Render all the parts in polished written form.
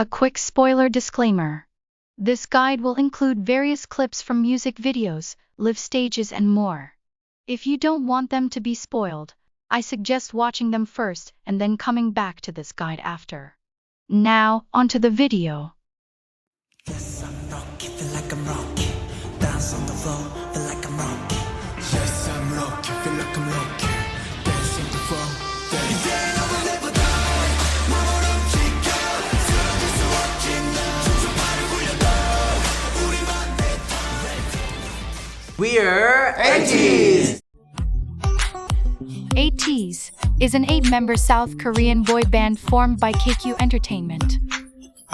A quick spoiler disclaimer. This guide will include various clips from music videos, live stages and more. If you don't want them to be spoiled, I suggest watching them first and then coming back to this guide after. Now, onto the video. Yes, I'm rocky, feel like I'm rocky. Dance on the floor, feel like I'm rocky. Yes, I'm rocky, feel like I'm rocky. Dance on the floor, dance. We're Ateez! Ateez is an 8-member South Korean boy band formed by KQ Entertainment.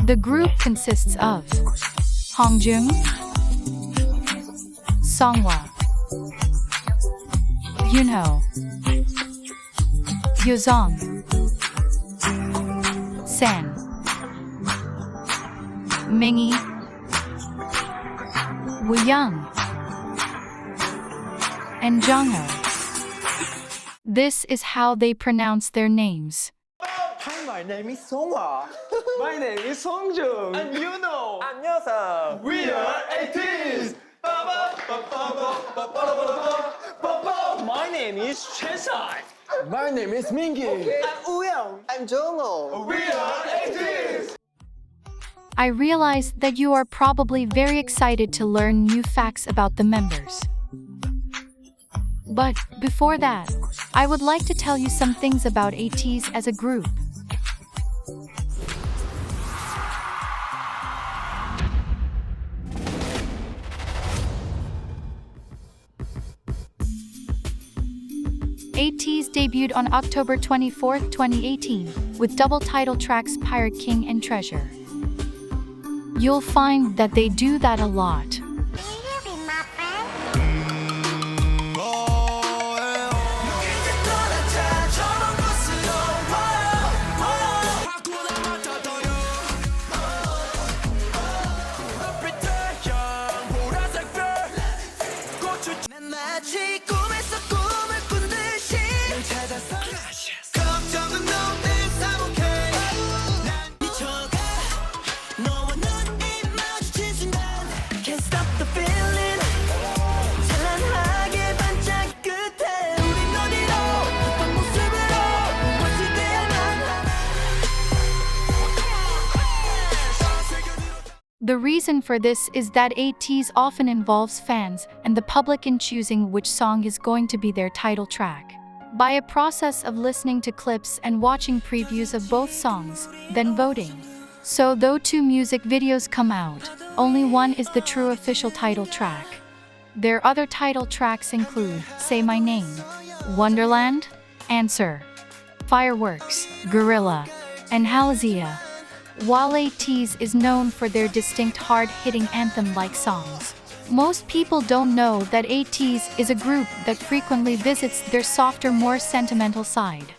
The group consists of Hongjoong, Seonghwa, Yunho, Yeosang, San, Mingi, Wooyoung, and Jongho. This is how they pronounce their names. Hi, my name is Seonghwa. My name is Hongjoong. I'm Yunho. I'm Yeosang. We are Ateez. My name is Yeosang. My name is Mingi. I'm Wooyoung. I'm Jongho. We are Ateez. I realize that you are probably very excited to learn new facts about the members. But before that, I would like to tell you some things about Ateez as a group. Ateez debuted on October 24, 2018, with double title tracks Pirate King and Treasure. You'll find that they do that a lot. The reason for this is that Ateez often involves fans and the public in choosing which song is going to be their title track. By a process of listening to clips and watching previews of both songs, then voting. So though 2 music videos come out, only one is the true official title track. Their other title tracks include Say My Name, Wonderland, Answer, Fireworks, Gorilla, and Halazia. While Ateez is known for their distinct hard-hitting anthem-like songs, most people don't know that Ateez is a group that frequently visits their softer, more sentimental side.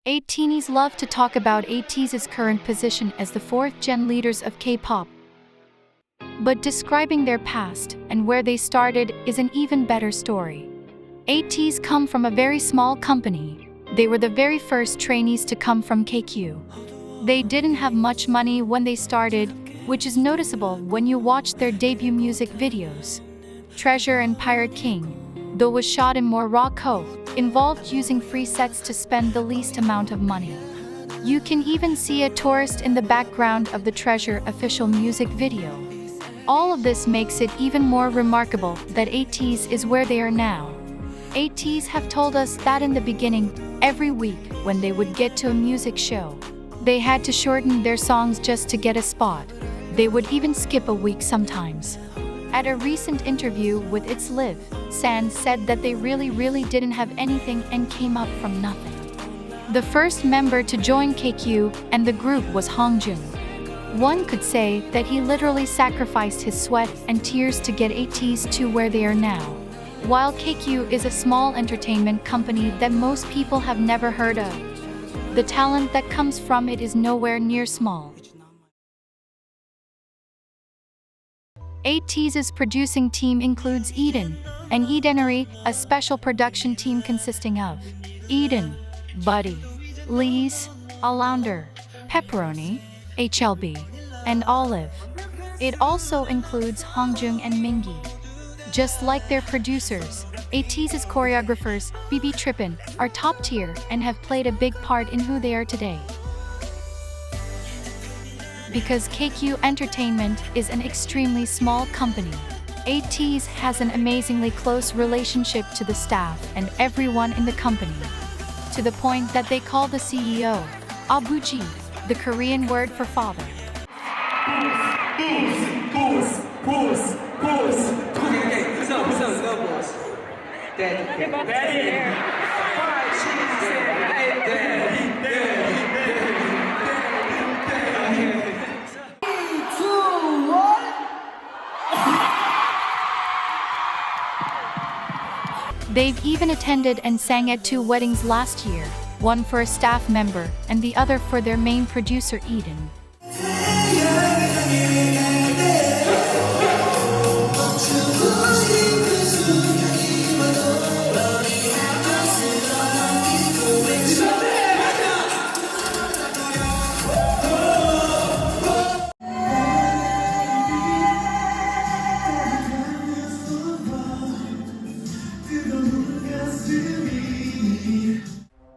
Ateez love to talk about Ateez's current position as the 4th-gen leaders of K-pop. But describing their past and where they started is an even better story. Ateez come from a very small company. They were the very first trainees to come from KQ. They didn't have much money when they started, which is noticeable when you watch their debut music videos. Treasure and Pirate King, though was shot in Morocco, involved using free sets to spend the least amount of money. You can even see a tourist in the background of the Treasure official music video. All of this makes it even more remarkable that Ateez is where they are now. Ateez have told us that in the beginning, every week when they would get to a music show, they had to shorten their songs just to get a spot. They would even skip a week sometimes. At a recent interview with It's Live, San said that they really didn't have anything and came up from nothing. The first member to join KQ and the group was Hongjoong. One could say that he literally sacrificed his sweat and tears to get Ateez to where they are now. While KQ is a small entertainment company that most people have never heard of, the talent that comes from it is nowhere near small. Ateez's producing team includes Eden and Edenery, a special production team consisting of Eden, Buddy, Lee's, Allaunder, Pepperoni, HLB, and Olive. It also includes Hongjoong and Mingi. Just like their producers, Ateez's choreographers, BB Trippin, are top tier and have played a big part in who they are today. Because KQ Entertainment is an extremely small company, Ateez has an amazingly close relationship to the staff and everyone in the company, to the point that they call the CEO Abuji, the Korean word for father. They've even attended and sang at 2 weddings last year, one for a staff member and the other for their main producer Eden.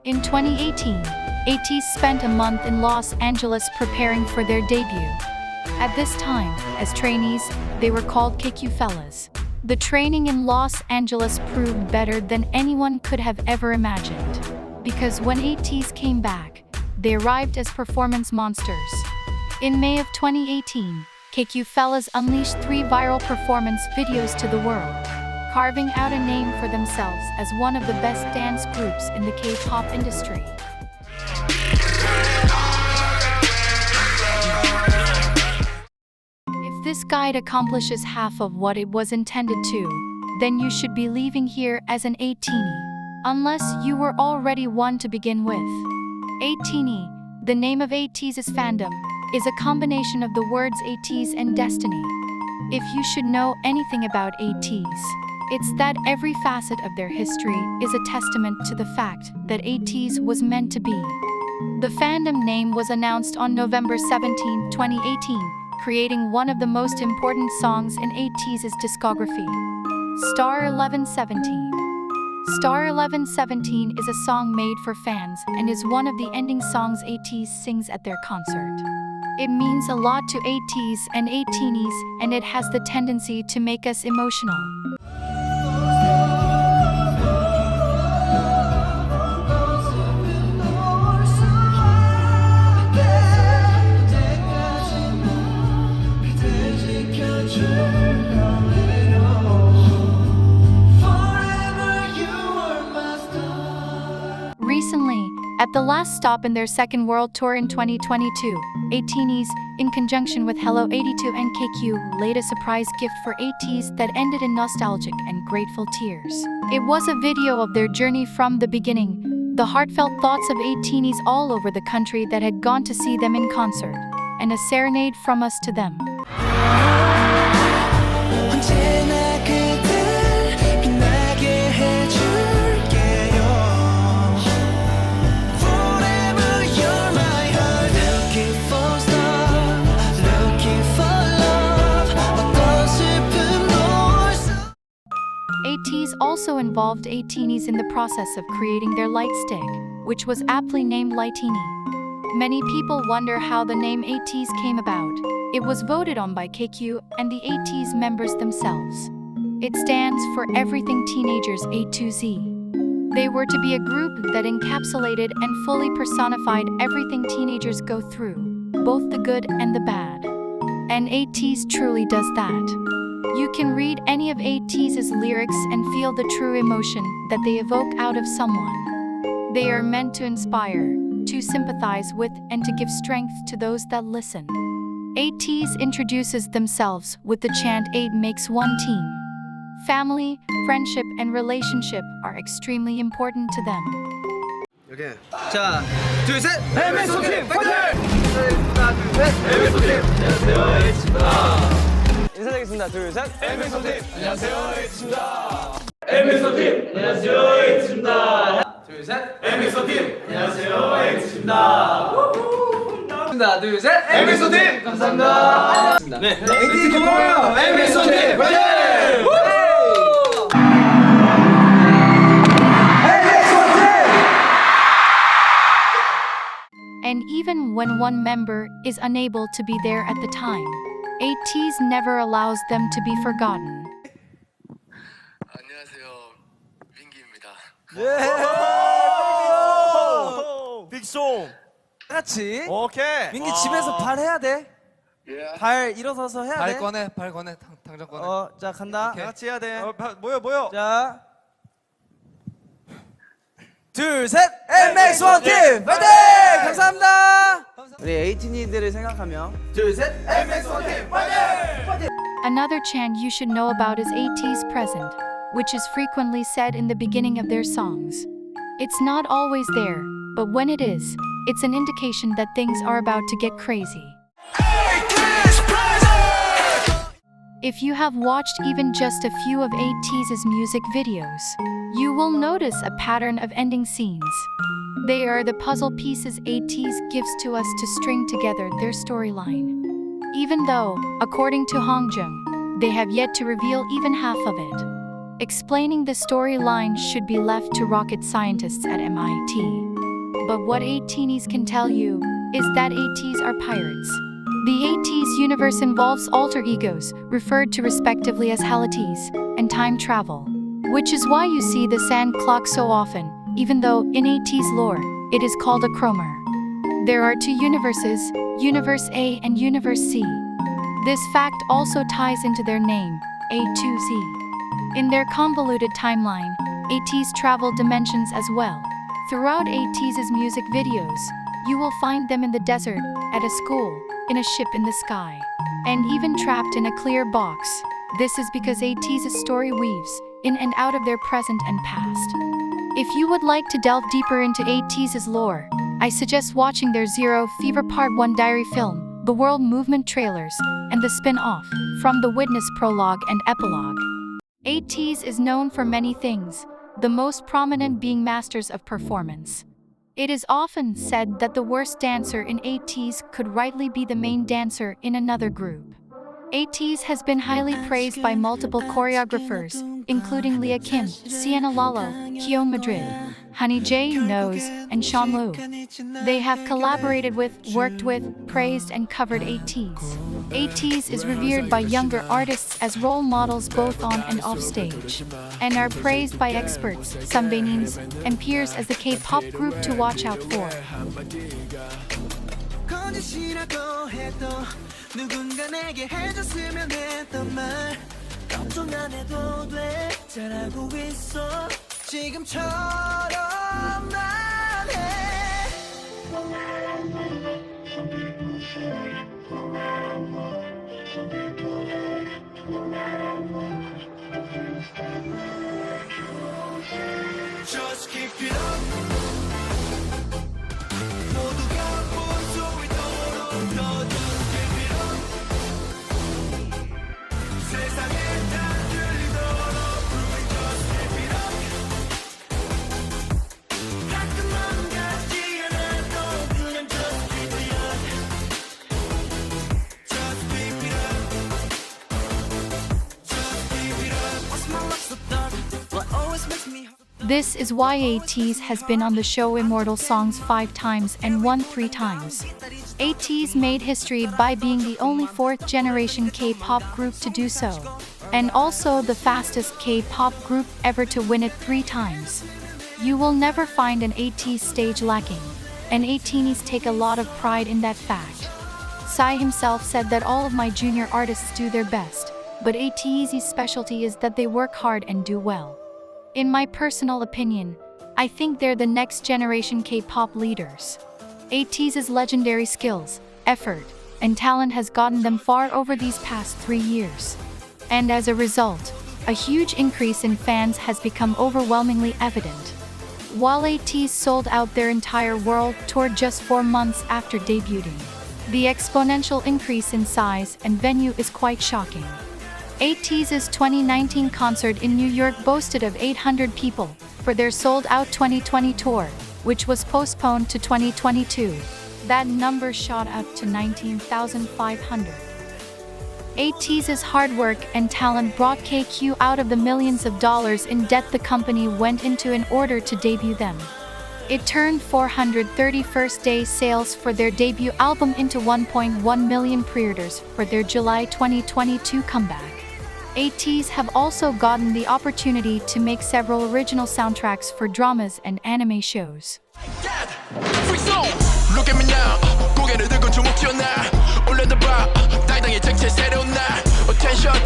In 2018, Ateez spent a month in Los Angeles preparing for their debut. At this time, as trainees, they were called KQ Fellas. The training in Los Angeles proved better than anyone could have ever imagined. Because when Ateez came back, they arrived as performance monsters. In May of 2018, KQ Fellas unleashed 3 viral performance videos to the world, carving out a name for themselves as one of the best dance groups in the K-pop industry. If this guide accomplishes half of what it was intended to, then you should be leaving here as an Ateeni, unless you were already one to begin with. Ateeni, the name of Ateez's fandom, is a combination of the words Ateez and destiny. If you should know anything about Ateez, it's that every facet of their history is a testament to the fact that Ateez was meant to be. The fandom name was announced on November 17, 2018, creating one of the most important songs in Ateez's discography, Star 1117. Star 1117 is a song made for fans and is one of the ending songs Ateez sings at their concert. It means a lot to Ateez and Ateenies, and it has the tendency to make us emotional. Recently, at the last stop in their second world tour in 2022, Ateenies, in conjunction with Hello 82 and KQ, laid a surprise gift for Ateez that ended in nostalgic and grateful tears. It was a video of their journey from the beginning, the heartfelt thoughts of Ateenies all over the country that had gone to see them in concert, and a serenade from us to them. Ateez also involved Ateenies in the process of creating their light stick, which was aptly named Lighteeni. Many people wonder how the name Ateez came about. It was voted on by KQ and the Ateez members themselves. It stands for Everything Teenagers A to Z. They were to be a group that encapsulated and fully personified everything teenagers go through, both the good and the bad. And Ateez truly does that. You can read any of Ateez's lyrics and feel the true emotion that they evoke out of someone. They are meant to inspire, to sympathize with, and to give strength to those that listen. Ateez introduces themselves with the chant 8 makes one team. Family, friendship, and relationship are extremely important to them. 이렇게. 자, 둘, 셋! MSO팀 파이팅! 하나, 둘, 셋! MSO팀! 안녕하세요, 에이치입니다. 인사드리겠습니다. 둘, 셋! MSO팀! 안녕하세요, 에이치입니다. MSO팀! 안녕하세요, 에이치입니다. 둘, 셋! MSO팀! 안녕하세요, 에이치입니다. 하나, 둘, 셋! MSO팀! 감사합니다. 네, 에이치 고마워요! MSO팀! 파이팅! And even when one member is unable to be there at the time, Ateez never allows them to be forgotten. 안녕하세요, 민기입니다. 빅송 같이. 오케이. 민기 집에서 발 해야 돼. 예. 발 일어서서 해야 돼. 발 꺼내, 당장 꺼내. 자 간다. 다 같이 해야 돼. 모여. 자, 둘, 셋. MX1 팀 파이팅! 감사합니다. 우리 에이티니들을 생각하며 둘, 셋. MX1 팀 파이팅! Another chant you should know about is Ateez present, which is frequently said in the beginning of their songs. It's not always there, but when it is, it's an indication that things are about to get crazy. If you have watched even just a few of Ateez's music videos, you will notice a pattern of ending scenes. They are the puzzle pieces Ateez gives to us to string together their storyline. Even though, according to Hongjoong, they have yet to reveal even half of it. Explaining the storyline should be left to rocket scientists at MIT. But what Ateez can tell you is that Ateez are pirates. The Ateez universe involves alter egos, referred to respectively as Helateez, and time travel, which is why you see the sand clock so often, even though in Ateez lore, it is called a chromer. There are two universes, Universe A and Universe C. This fact also ties into their name, A2Z. In their convoluted timeline, Ateez travel dimensions as well. Throughout Ateez's music videos, you will find them in the desert, at a school, in a ship in the sky, and even trapped in a clear box. This is because Ateez's story weaves in and out of their present and past. If you would like to delve deeper into Ateez's lore, I suggest watching their Zero Fever Part 1 diary film, the World Movement trailers, and the spin-off, From the Witness prologue and epilogue. Ateez is known for many things, the most prominent being masters of performance. It is often said that the worst dancer in Ateez could rightly be the main dancer in another group. Ateez has been highly praised by multiple choreographers, including Leah Kim, Sienna Lalo, Hyun Madrid, Honey J. Knows, and Sean Lu. They have collaborated with, worked with, praised, and covered Ateez. Ateez is revered by younger artists as role models both on and off stage, and are praised by experts, 선배님s, and peers as the K-pop group to watch out for. 거짓이라고 해도 누군가 내게 해줬으면 했던 말 걱정 안 해도 돼 잘하고 있어 지금처럼만 해 Just keep it up 모두가 볼 수 있도록 너 just keep it up 세상에 다 들리도록 just keep it up 가끔 마음 같지 않아도 그냥 just keep it up just keep it up just keep it up What's my life so dark what always makes me This is why Ateez has been on the show Immortal Songs 5 times and won 3 times. Ateez made history by being the only 4th generation K-pop group to do so, and also the fastest K-pop group ever to win it 3 times. You will never find an Ateez stage lacking, and Ateez take a lot of pride in that fact. Psy himself said that all of my junior artists do their best, but Ateez's specialty is that they work hard and do well. In my personal opinion, I think they're the next generation K-pop leaders. Ateez's legendary skills, effort, and talent has gotten them far over these past 3 years. And as a result, a huge increase in fans has become overwhelmingly evident. While Ateez sold out their entire world tour just 4 months after debuting, the exponential increase in size and venue is quite shocking. Ateez's 2019 concert in New York boasted of 800 people for their sold-out 2020 tour, which was postponed to 2022. That number shot up to 19,500. Ateez's hard work and talent brought KQ out of the millions of dollars in debt the company went into in order to debut them. It turned 431st-day sales for their debut album into 1.1 million pre-orders for their July 2022 comeback. Ateez have also gotten the opportunity to make several original soundtracks for dramas and anime shows. Look at me now. 고개를 들고 주먹 쥐어놔. 올려다봐. 당당히 정체 새로운 날. Attention.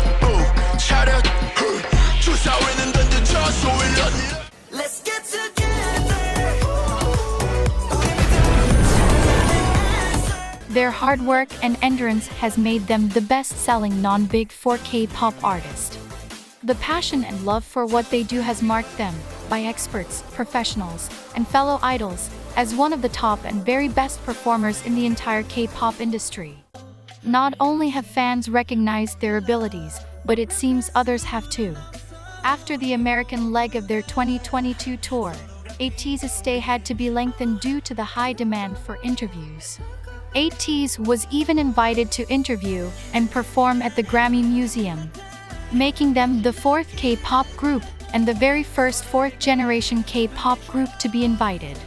차렷. 주사위는 던져줘. So we love it. Let's get together. Their hard work and endurance has made them the best-selling non-Big 4 K-pop artist. The passion and love for what they do has marked them, by experts, professionals, and fellow idols, as one of the top and very best performers in the entire K-pop industry. Not only have fans recognized their abilities, but it seems others have too. After the American leg of their 2022 tour, Ateez's stay had to be lengthened due to the high demand for interviews. Ateez was even invited to interview and perform at the Grammy Museum, making them the 4th K-pop group and the very first 4th-generation K-pop group to be invited.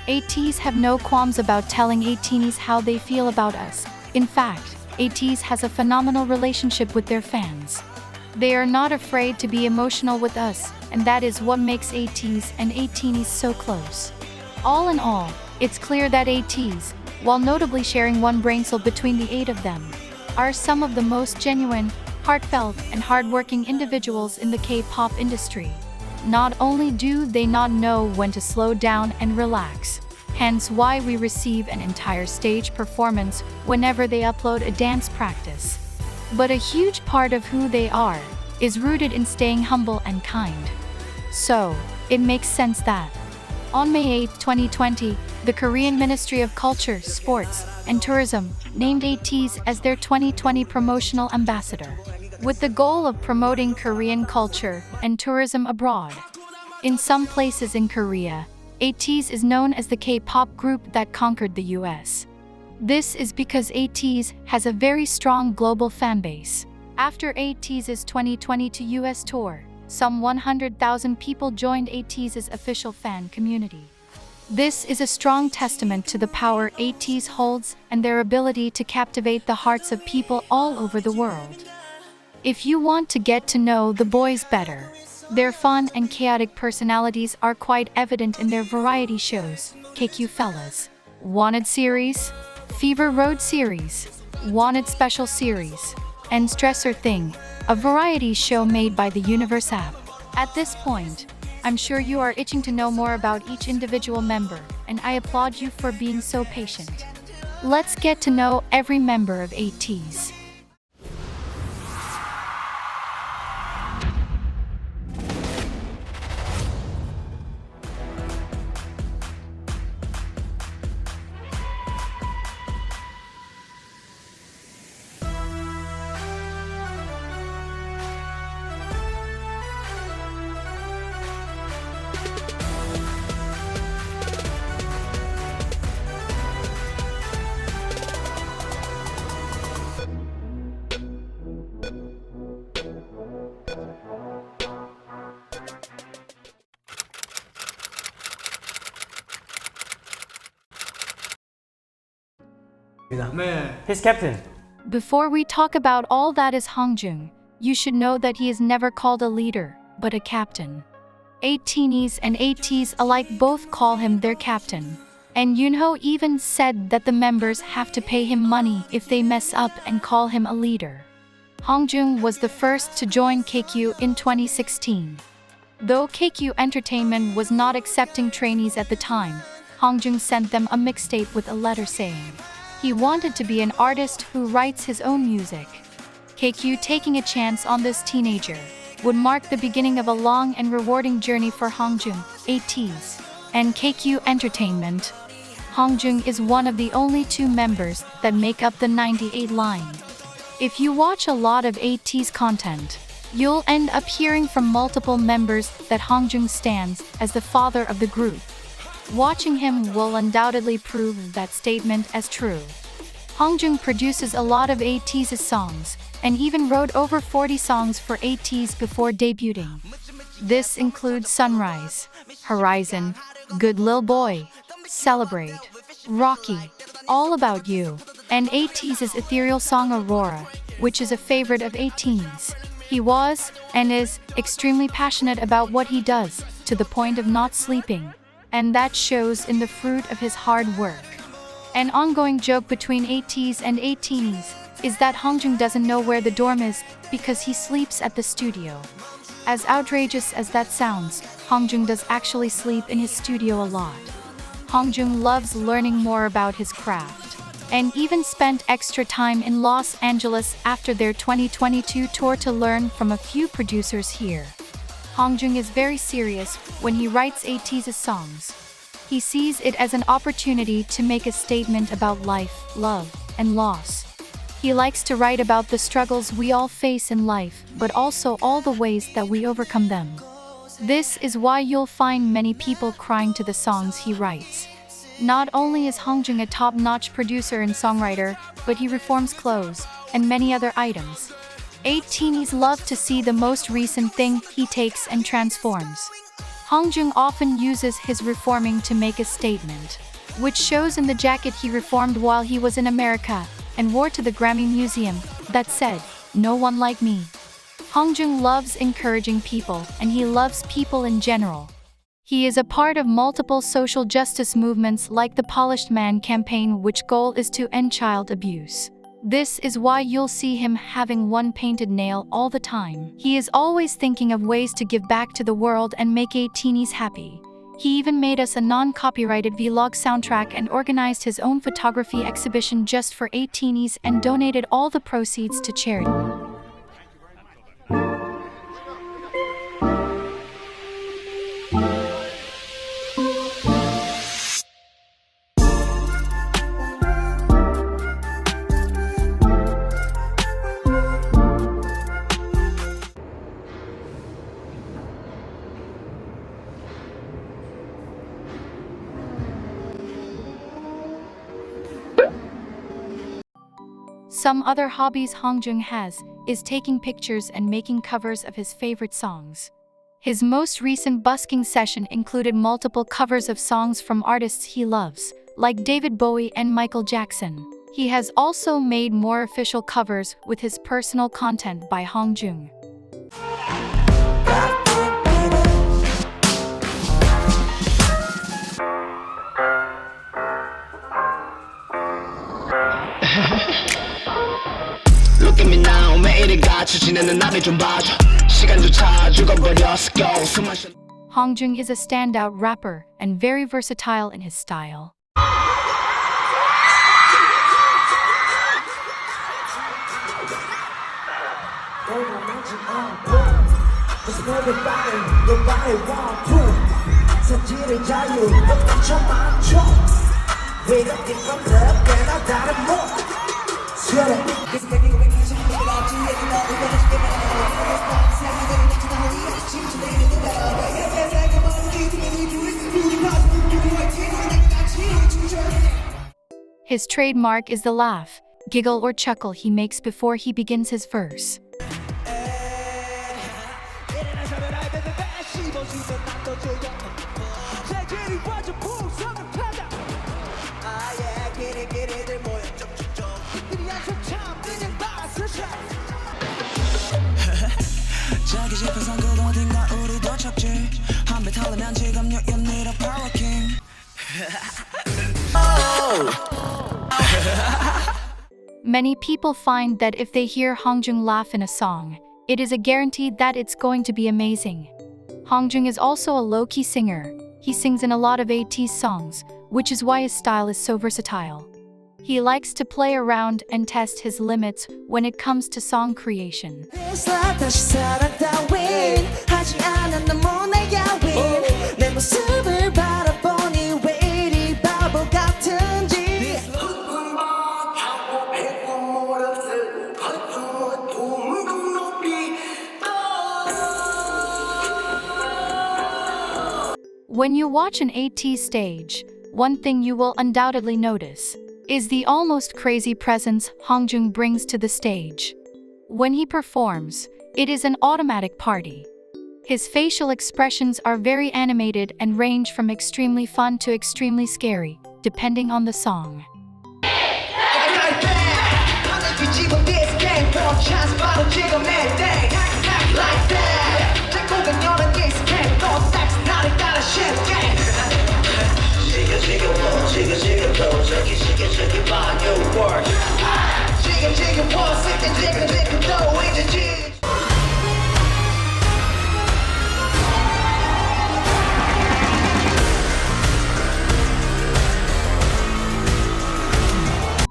Ateez have no qualms about telling Ateenies how they feel about us. In fact, Ateez has a phenomenal relationship with their fans. They are not afraid to be emotional with us, and that is what makes Ateez and Ateenies so close. All in all, it's clear that Ateez, while notably sharing one brain cell between the 8 of them, are some of the most genuine, heartfelt, and hardworking individuals in the K-pop industry. Not only do they not know when to slow down and relax, hence why we receive an entire stage performance whenever they upload a dance practice, but a huge part of who they are is rooted in staying humble and kind. So, it makes sense that on May 8, 2020, the Korean Ministry of Culture, Sports, and Tourism named Ateez as their 2020 promotional ambassador, with the goal of promoting Korean culture and tourism abroad. In some places in Korea, Ateez is known as the K-pop group that conquered the US. This is because Ateez has a very strong global fanbase. After Ateez's 2022 US tour, some 100,000 people joined Ateez's official fan community. This is a strong testament to the power Ateez holds and their ability to captivate the hearts of people all over the world. If you want to get to know the boys better, their fun and chaotic personalities are quite evident in their variety shows, KQ Fellas, Wanted Series, Fever Road Series, Wanted Special Series, and Stressor Thing, a variety show made by the Universe app. At this point, I'm sure you are itching to know more about each individual member, and I applaud you for being so patient. Let's get to know every member of Ateez. His captain. Before we talk about all that is Hongjoong, you should know that he is never called a leader, but a captain. Ateenies and Ateez alike both call him their captain. And Yunho even said that the members have to pay him money if they mess up and call him a leader. Hongjoong was the first to join KQ in 2016. Though KQ Entertainment was not accepting trainees at the time, Hongjoong sent them a mixtape with a letter saying he wanted to be an artist who writes his own music. KQ taking a chance on this teenager would mark the beginning of a long and rewarding journey for Hongjoong, Ateez, and KQ Entertainment. Hongjoong is one of the only two members that make up the 98 line. If you watch a lot of Ateez content, you'll end up hearing from multiple members that Hongjoong stands as the father of the group. Watching him will undoubtedly prove that statement as true. Hongjoong produces a lot of Ateez's songs, and even wrote over 40 songs for Ateez before debuting. This includes Sunrise, Horizon, Good Lil Boy, Celebrate, Rocky, All About You, and Ateez's ethereal song Aurora, which is a favorite of Ateez. He was, and is, extremely passionate about what he does, to the point of not sleeping. And that shows in the fruit of his hard work. An ongoing joke between Ateez and Ateez is that Hongjoong doesn't know where the dorm is because he sleeps at the studio. As outrageous as that sounds, Hongjoong does actually sleep in his studio a lot. Hongjoong loves learning more about his craft, and even spent extra time in Los Angeles after their 2022 tour to learn from a few producers here. Hongjoong is very serious when he writes Ateez's songs. He sees it as an opportunity to make a statement about life, love, and loss. He likes to write about the struggles we all face in life, but also all the ways that we overcome them. This is why you'll find many people crying to the songs he writes. Not only is Hongjoong a top-notch producer and songwriter, but he reforms clothes and many other items. Ateez love to see the most recent thing he takes and transforms. Hongjoong often uses his reforming to make a statement, which shows in the jacket he reformed while he was in America and wore to the Grammy Museum that said, "No one like me." Hongjoong loves encouraging people, and he loves people in general. He is a part of multiple social justice movements like the Polished Man campaign, which goal is to end child abuse. This is why you'll see him having one painted nail all the time. He is always thinking of ways to give back to the world and make Ateez happy. He even made us a non-copyrighted vlog soundtrack and organized his own photography exhibition just for Ateez and donated all the proceeds to charity. Some other hobbies Hongjoong has is taking pictures and making covers of his favorite songs. His most recent busking session included multiple covers of songs from artists he loves, like David Bowie and Michael Jackson. He has also made more official covers with his personal content by Hongjoong. Look at me now 매일을 같이 지내는 나를 좀 봐줘 시간조차 죽어버렸어 go 숨만 쉬어 Hongjoong is a standout rapper and very versatile in his style. His trademark is the laugh, giggle or chuckle he makes before he begins his verse. Many people find that if they hear Hongjoong laugh in a song, it is a guarantee that it's going to be amazing. Hongjoong is also a low-key singer. He sings in a lot of Ateez songs, which is why his style is so versatile. He likes to play around and test his limits when it comes to song creation. When you watch an Ateez stage, one thing you will undoubtedly notice is the almost crazy presence Hongjoong brings to the stage. When he performs, it is an automatic party. His facial expressions are very animated and range from extremely fun to extremely scary, depending on the song.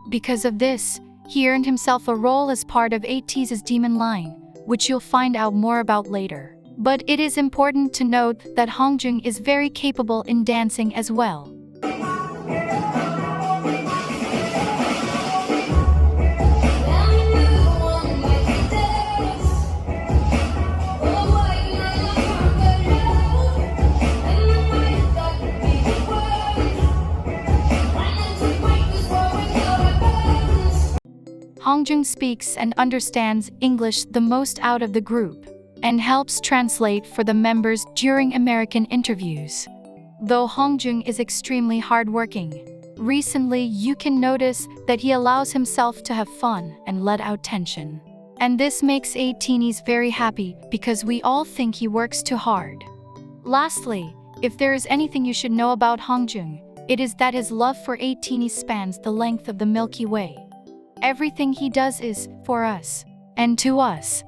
Because of this, he earned himself a role as part of Ateez's Demon line, which you'll find out more about later. But it is important to note that Hongjoong is very capable in dancing as well. Hongjoong speaks and understands English the most out of the group, and helps translate for the members during American interviews. Though Hongjoong is extremely hardworking, recently you can notice that he allows himself to have fun and let out tension. And this makes Ateez very happy because we all think he works too hard. Lastly, if there is anything you should know about Hongjoong, it is that his love for Ateez spans the length of the Milky Way. Everything he does is for us, and to us.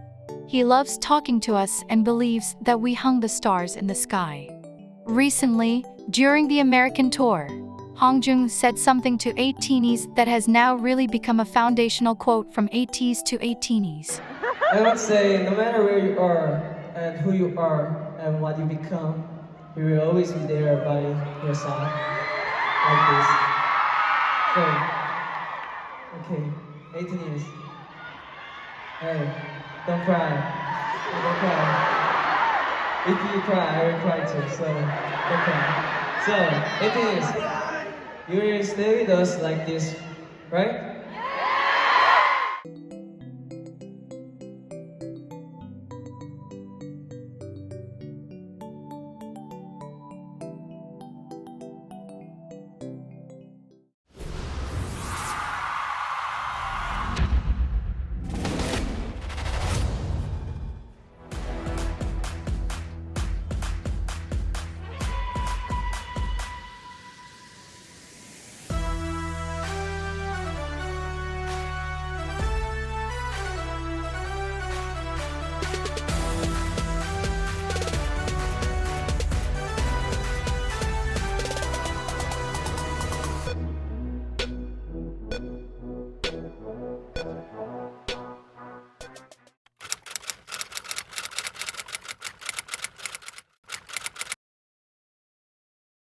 He loves talking to us and believes that we hung the stars in the sky. Recently, during the American tour, Hongjoong said something to Ateez that has now really become a foundational quote from Ateez to Ateez. I would say, no matter where you are and who you are and what you become, we will always be there by your side, like this. So, okay, Ateez. Hey, don't cry. Don't cry. If you cry, I will cry too, so don't cry. So, Ateez, you will stay with us like this, right?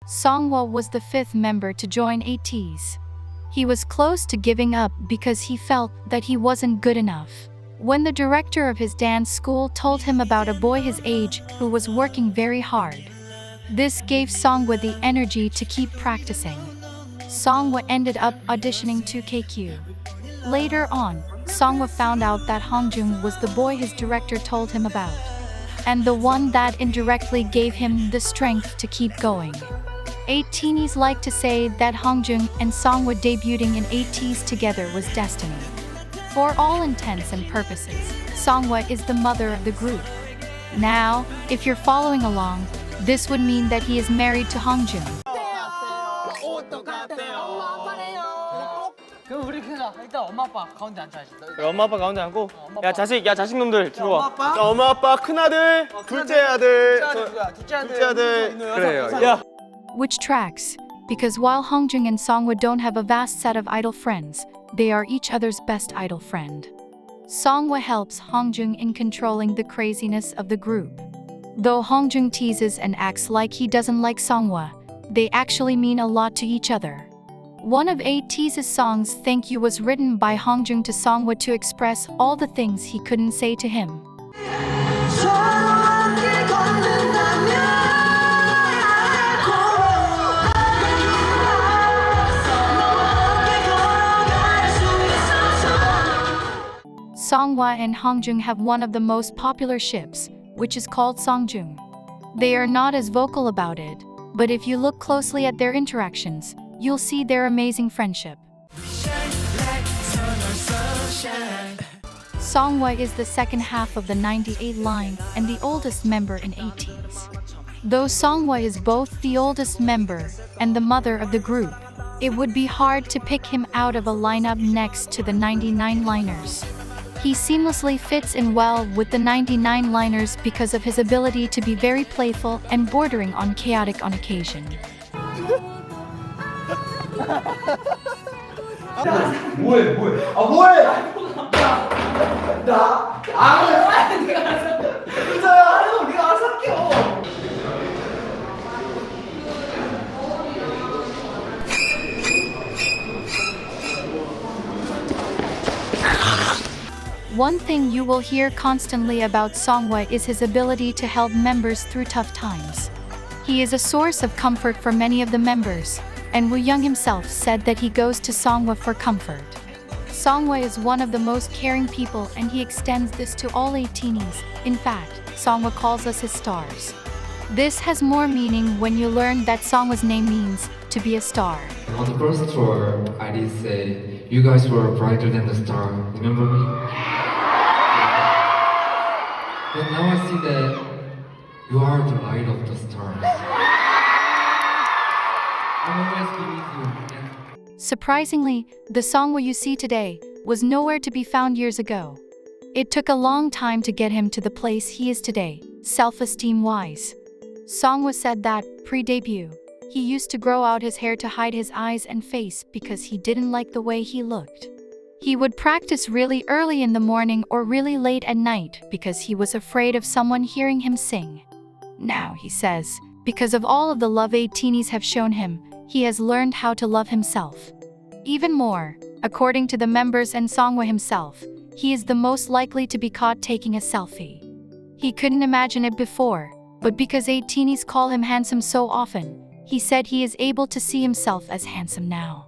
Seonghwa was the fifth member to join Ateez. He was close to giving up because he felt that he wasn't good enough. When the director of his dance school told him about a boy his age who was working very hard, this gave Seonghwa the energy to keep practicing. Seonghwa ended up auditioning to KQ. Later on, Seonghwa found out that Hongjoong was the boy his director told him about, and the one that indirectly gave him the strength to keep going. Ateez like to say that Hongjoong and Seonghwa debuting in Ateez together was destiny. For all intents and purposes, Seonghwa is the mother of the group. Now, if you're following along, this would mean that he is married to Hongjoong. 그럼 우리 그냥 일단 엄마 아빠 가운데 앉아야지. 그래, 엄마 아빠 가운데 앉고. 엄마, 야 자식 놈들 들어와. 엄마, 아빠? 자, 엄마 아빠 큰 아들, 둘째 아들, 둘째 아들. 둘째 아들. 그래요. 야. Which tracks, because while Hongjoong and Seonghwa don't have a vast set of idol friends, they are each other's best idol friend. Seonghwa helps Hongjoong in controlling the craziness of the group. Though Hongjoong teases and acts like he doesn't like Seonghwa, they actually mean a lot to each other. One of Ateez's songs, Thank You, was written by Hongjoong to Seonghwa to express all the things he couldn't say to him. Seonghwa and Hongjoong have one of the most popular ships, which is called Seonghjoong. They are not as vocal about it, but if you look closely at their interactions, you'll see their amazing friendship. Seonghwa is the second half of the 98 line and the oldest member in Ateez. Though Seonghwa is both the oldest member and the mother of the group, it would be hard to pick him out of a lineup next to the 99-liners. He seamlessly fits in well with the 99-liners because of his ability to be very playful and bordering on chaotic on occasion. One thing you will hear constantly about Seonghwa is his ability to help members through tough times. He is a source of comfort for many of the members, and Wooyoung himself said that he goes to Seonghwa for comfort. Seonghwa is one of the most caring people and he extends this to all Ateenies. In fact, Seonghwa calls us his stars. This has more meaning when you learn that Seonghwa's name means to be a star. On the first tour, I did say, you guys were brighter than the star. Remember me? But now I see that you are the light of the stars. I'll always be with you. Surprisingly, the Seonghwa you see today was nowhere to be found years ago. It took a long time to get him to the place he is today, self-esteem-wise. Seonghwa said that, pre-debut, he used to grow out his hair to hide his eyes and face because he didn't like the way he looked. He would practice really early in the morning or really late at night because he was afraid of someone hearing him sing. Now, he says, because of all of the love Ateenies have shown him, he has learned how to love himself. Even more, according to the members and Seonghwa himself, he is the most likely to be caught taking a selfie. He couldn't imagine it before, but because Ateenies call him handsome so often, he said he is able to see himself as handsome now.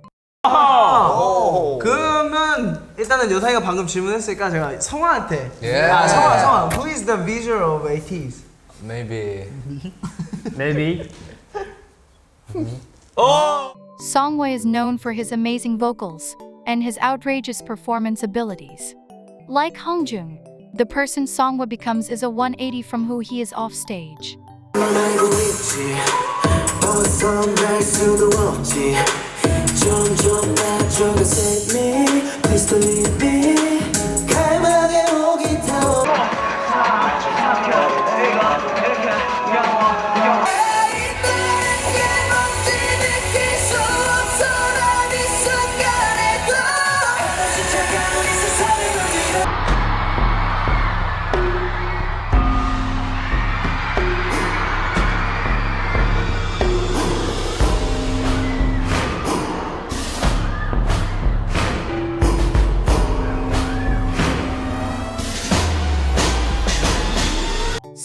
그러면 일단은 요상이가 방금 질문했으니까 제가 성화한테 Yeah. 성화 Who is the visual of Ateez? Maybe. Seonghwa is known for his amazing vocals and his outrageous performance abilities. Like Hongjoong, the person Seonghwa becomes is a 180 from who he is off stage.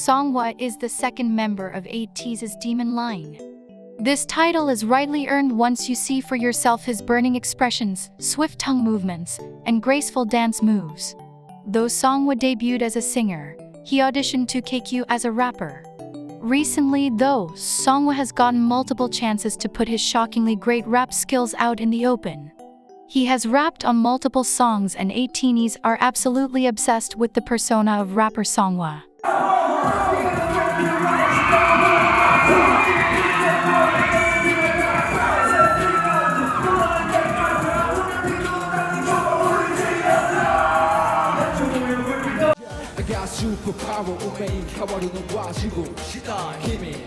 Seonghwa is the second member of Ateez's Demon line. This title is rightly earned once you see for yourself his burning expressions, swift tongue movements, and graceful dance moves. Though Seonghwa debuted as a singer, he auditioned to KQ as a rapper. Recently, though, Seonghwa has gotten multiple chances to put his shockingly great rap skills out in the open. He has rapped on multiple songs and Ateenies are absolutely obsessed with the persona of rapper Seonghwa. 슈퍼파워 운명이 타오르는 와지고 힘이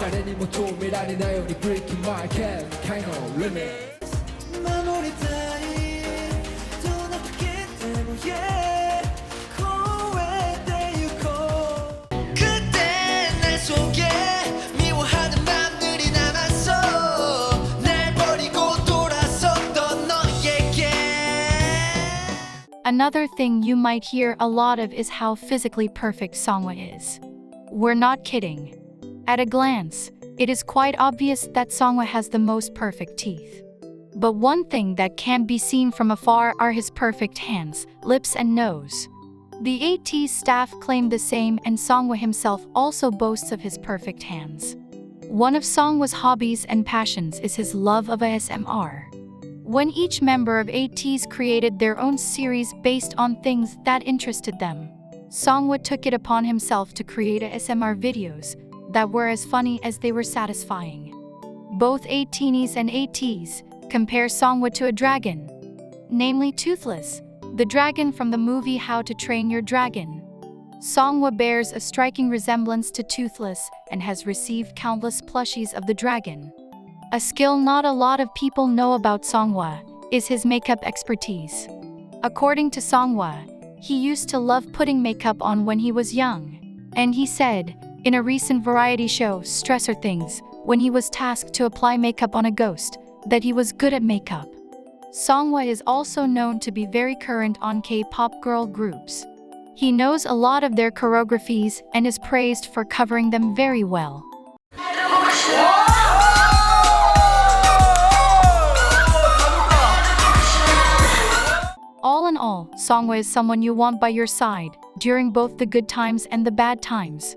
誰にも止められないように Breaking my can kind of limit 守りたいどんな時でも yeah 超えてゆこう그때 날 속에 미워하는 맘들이 남았어 날 버리고 돌아섰던 너에게 Another thing you might hear a lot of is how physically perfect Seonghwa is. We're not kidding. At a glance, it is quite obvious that Seonghwa has the most perfect teeth. But one thing that can't be seen from afar are his perfect hands, lips and nose. The Ateez staff claim the same, and Seonghwa himself also boasts of his perfect hands. One of Seonghwa's hobbies and passions is his love of ASMR. When each member of Ateez created their own series based on things that interested them, Seonghwa took it upon himself to create ASMR videos that were as funny as they were satisfying. Both Ateez and Ateez compare Seonghwa to a dragon, namely Toothless, the dragon from the movie How to Train Your Dragon. Seonghwa bears a striking resemblance to Toothless and has received countless plushies of the dragon. A skill not a lot of people know about Seonghwa is his makeup expertise. According to Seonghwa, he used to love putting makeup on when he was young. And he said, in a recent variety show, Stressor Things, when he was tasked to apply makeup on a ghost, that he was good at makeup. Seonghwa is also known to be very current on K-pop girl groups. He knows a lot of their choreographies and is praised for covering them very well. All in all, Seonghwa is someone you want by your side during both the good times and the bad times.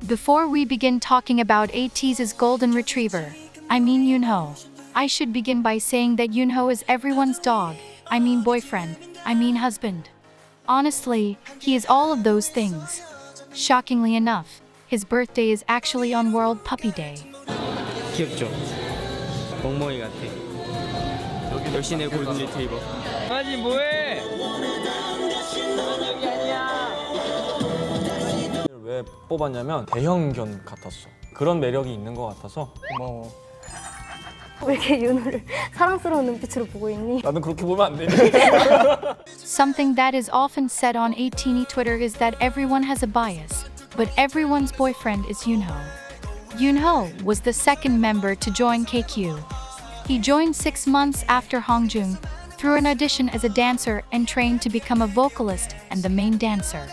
Before we begin talking about Ateez's golden retriever, I mean Yunho, I should begin by saying that Yunho is everyone's dog, I mean boyfriend, I mean husband. Honestly, he is all of those things. Shockingly enough, his birthday is actually on World Puppy Day. 귀엽죠? 멍멍이 같아. 열심히 골든 리트리버. 강아지 뭐해? 왜 뽑았냐면 대형견 같았어. 그런 매력이 있는 것 같아서 고마워. 왜 이렇게 윤호를 사랑스러운 눈빛으로 보고 있니? 나는 그렇게 보면 안 돼. Something that is often said on Ateez Twitter is that everyone has a bias, but everyone's boyfriend is Yunho. Yunho was the second member to join KQ. He joined 6 months after Hongjoong through an audition as a dancer and trained to become a vocalist and the main dancer.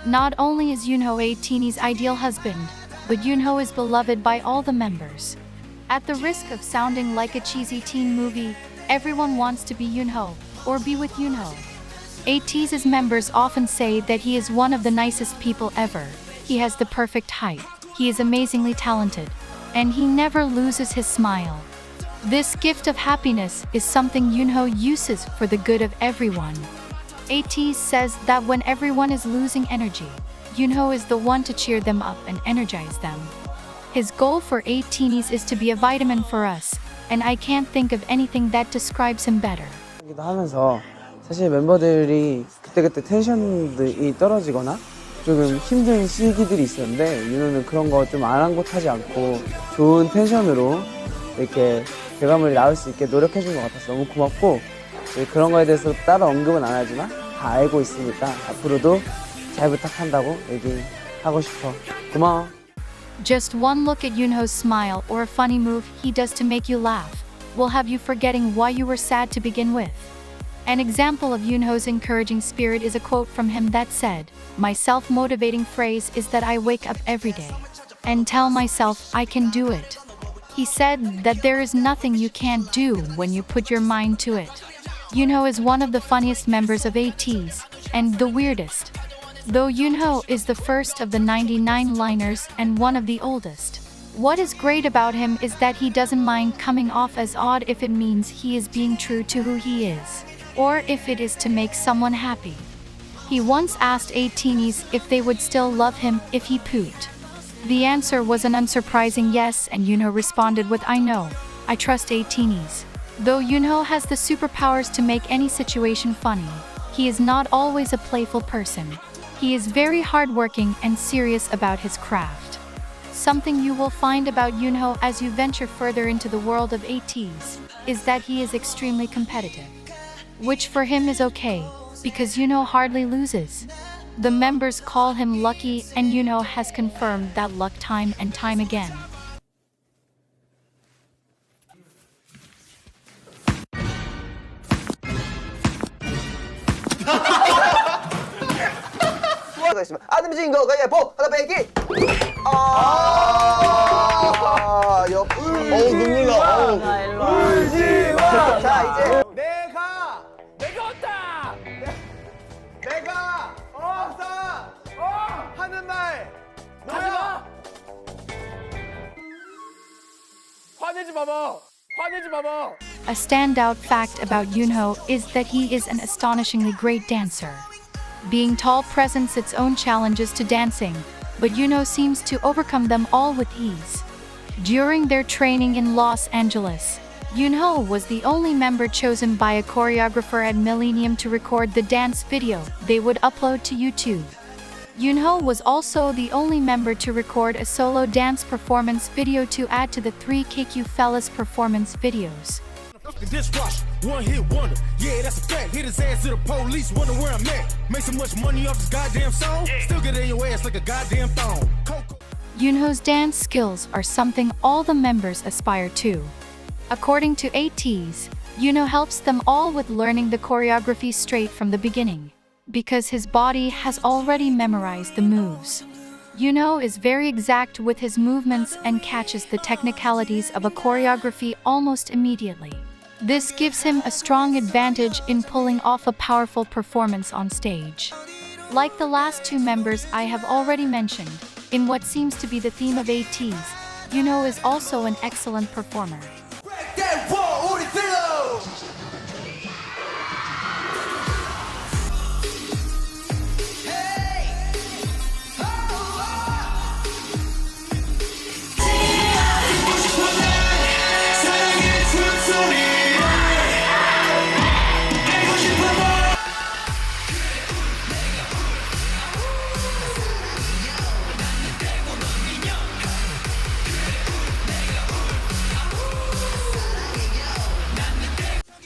Not only is Yunho Ateez's ideal husband, but Yunho is beloved by all the members. At the risk of sounding like a cheesy teen movie, everyone wants to be Yunho or be with Yunho. Ateez's members often say that he is one of the nicest people ever. He has the perfect height, he is amazingly talented, and he never loses his smile. This gift of happiness is something Yunho uses for the good of everyone. Ateez says that when everyone is losing energy, Yunho is the one to cheer them up and energize them. His goal for Ateez is to be a vitamin for us, and I can't think of anything that describes him better. 하면서 사실 멤버들이 그때그때 텐션이 떨어지거나 조금 힘든 시기들이 있었는데 윤호는 그런 거 좀 아랑곳하지 않고 좋은 텐션으로 이렇게 결과물이 나올 수 있게 노력해준 것 같아서 너무 고맙고 그런 거에 대해서 따로 언급은 안 하지만 다 알고 있으니까 앞으로도 잘 부탁한다고 얘기하고 싶어. 고마워. Just one look at Yunho's smile or a funny move he does to make you laugh, will have you forgetting why you were sad to begin with. An example of Yunho's encouraging spirit is a quote from him that said, "My self-motivating phrase is that I wake up every day and tell myself I can do it." He said that there is nothing you can't do when you put your mind to it. Yunho is one of the funniest members of Ateez, and the weirdest. Though Yunho is the first of the 99 liners and one of the oldest. What is great about him is that he doesn't mind coming off as odd if it means he is being true to who he is, or if it is to make someone happy. He once asked Ateez if they would still love him if he pooped. The answer was an unsurprising yes, and Yunho responded with, "I know, I trust Ateez." Though Yunho has the superpowers to make any situation funny, he is not always a playful person. He is very hardworking and serious about his craft. Something you will find about Yunho as you venture further into the world of Ateez is that he is extremely competitive. Which for him is okay, because Yunho hardly loses. The members call him lucky, and Yunho has confirmed that luck time and time again. 안 넘어진 거 가위바위보 하나 빼기. 역시. 눈물 나. 울지 마. 자 이제 내가 왔다. 내가 없다. 하는 말 뭐야? 화내지 마봐. 화내지 마봐. A standout fact about Yunho is that he is an astonishingly great dancer. Being tall presents its own challenges to dancing, but Yunho seems to overcome them all with ease. During their training in Los Angeles, Yunho was the only member chosen by a choreographer at Millennium to record the dance video they would upload to YouTube. Yunho was also the only member to record a solo dance performance video to add to the 3KQ Fellas performance videos. Dishwash, one hit wonder. Yeah, that's a fact. Hit his ass to the police, wonder where I'm at. Make so much money off this goddamn song. Still get in your ass like a goddamn thong. Yunho's dance skills are something all the members aspire to. According to Ateez, Yunho helps them all with learning the choreography straight from the beginning, because his body has already memorized the moves. Yunho is very exact with his movements and catches the technicalities of a choreography almost immediately. This gives him a strong advantage in pulling off a powerful performance on stage. Like the last two members I have already mentioned, in what seems to be the theme of Ateez, Yunho is also an excellent performer.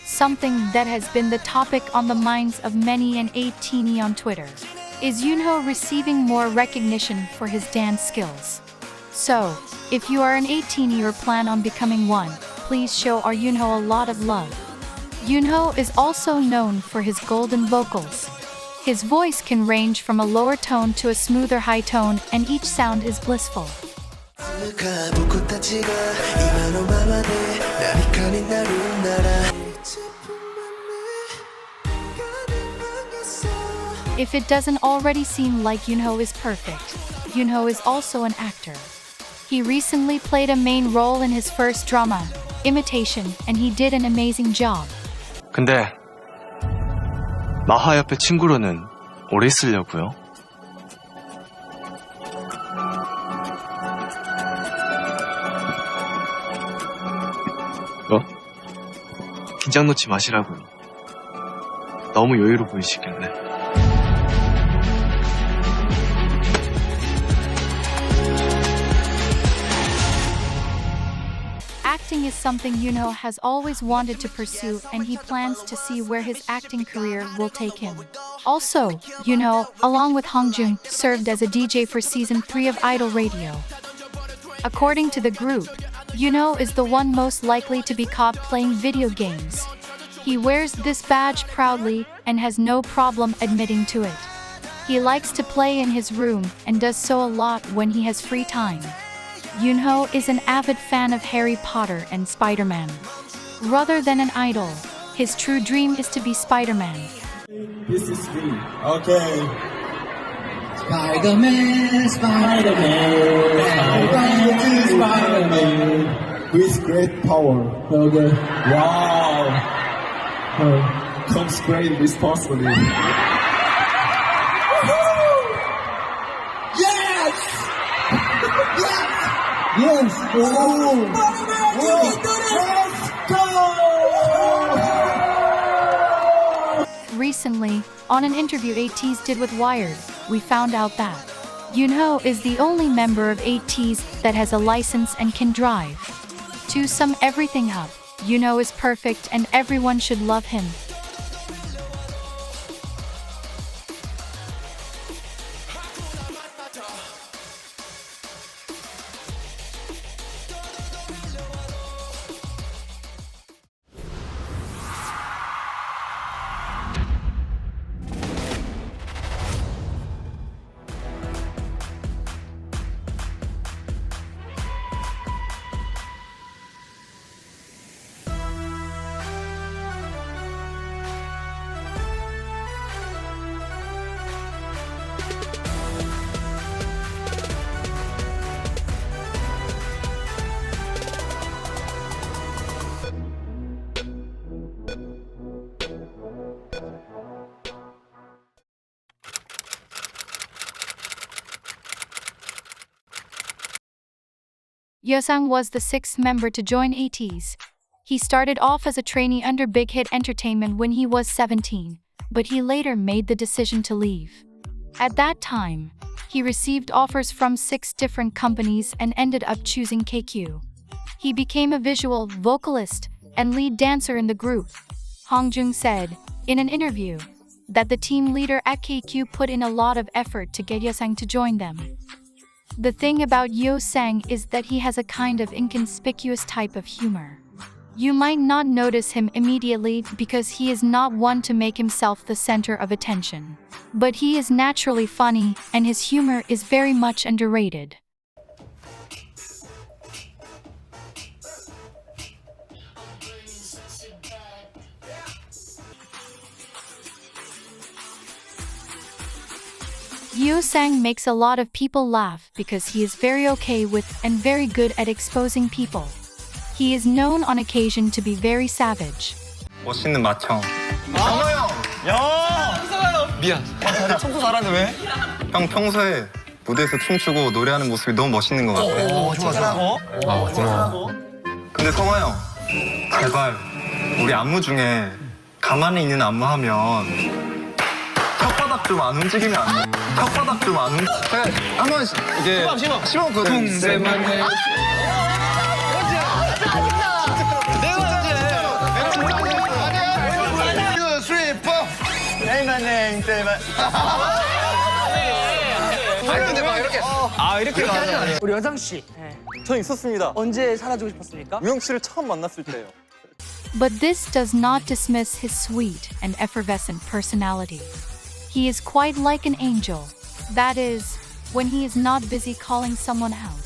Something that has been the topic on the minds of many an Ateez on Twitter. Is Yunho receiving more recognition for his dance skills? So, if you are an Ateez or plan on becoming one, please show our Yunho a lot of love. Yunho is also known for his golden vocals. His voice can range from a lower tone to a smoother high tone, and each sound is blissful. If it doesn't already seem like Yunho is perfect, Yunho is also an actor. He recently played a main role in his first drama, Imitation, and he did an amazing job. 근데 마하 옆에 친구로는 오래 있으려고요. 뭐? 긴장 놓지 마시라고요. 너무 여유로 보이시길래. Acting is something Yunho has always wanted to pursue, and he plans to see where his acting career will take him. Also, Yunho, along with Hongjoong, served as a DJ for Season 3 of Idol Radio. According to the group, Yunho is the one most likely to be caught playing video games. He wears this badge proudly and has no problem admitting to it. He likes to play in his room and does so a lot when he has free time. Yunho is an avid fan of Harry Potter and Spider-Man. Rather than an idol, his true dream is to be Spider-Man. This is me. Okay. Spider-Man, Spider-Man, Spider-Man. With great power. Okay. Wow. Comes great responsibility. Yes! Yes! Oh! Let's go! Recently, on an interview Ateez did with Wired, we found out that Yunho is the only member of Ateez that has a license and can drive. To sum everything up, Yunho is perfect and everyone should love him. Yeosang was the sixth member to join Ateez. He started off as a trainee under Big Hit Entertainment when he was 17, but he later made the decision to leave. At that time, he received offers from 6 different companies and ended up choosing KQ. He became a visual, vocalist, and lead dancer in the group. Hongjoong said, in an interview, that the team leader at KQ put in a lot of effort to get Yeosang to join them. The thing about Yeosang is that he has a kind of inconspicuous type of humor. You might not notice him immediately because he is not one to make himself the center of attention. But he is naturally funny, and his humor is very much underrated. Yeosang makes a lot of people laugh because he is very okay with and very good at exposing people. He is known on occasion to be very savage. 멋있는 맏형. 야! 미안. 청소 잘하는데 왜? 형 평소에 무대에서 춤추고 노래하는 모습이 너무 멋있는 것 같아. 좋아. 고마워. 근데 성화 형, 제발 우리 안무 중에 가만히 있는 안무 하면 혓바닥 좀 안 움직이면 안 돼. 혓바닥 좀 안 움직이면 한번 이게 시범 그 동생만 해. 이렇게 가요. 우리 여상 씨, 저 있었습니다. 언제 사라지고 싶었습니까? 우영 씨를 처음 만났을 때요. But this does not dismiss his sweet and effervescent personality. He is quite like an angel. That is, when he is not busy calling someone out.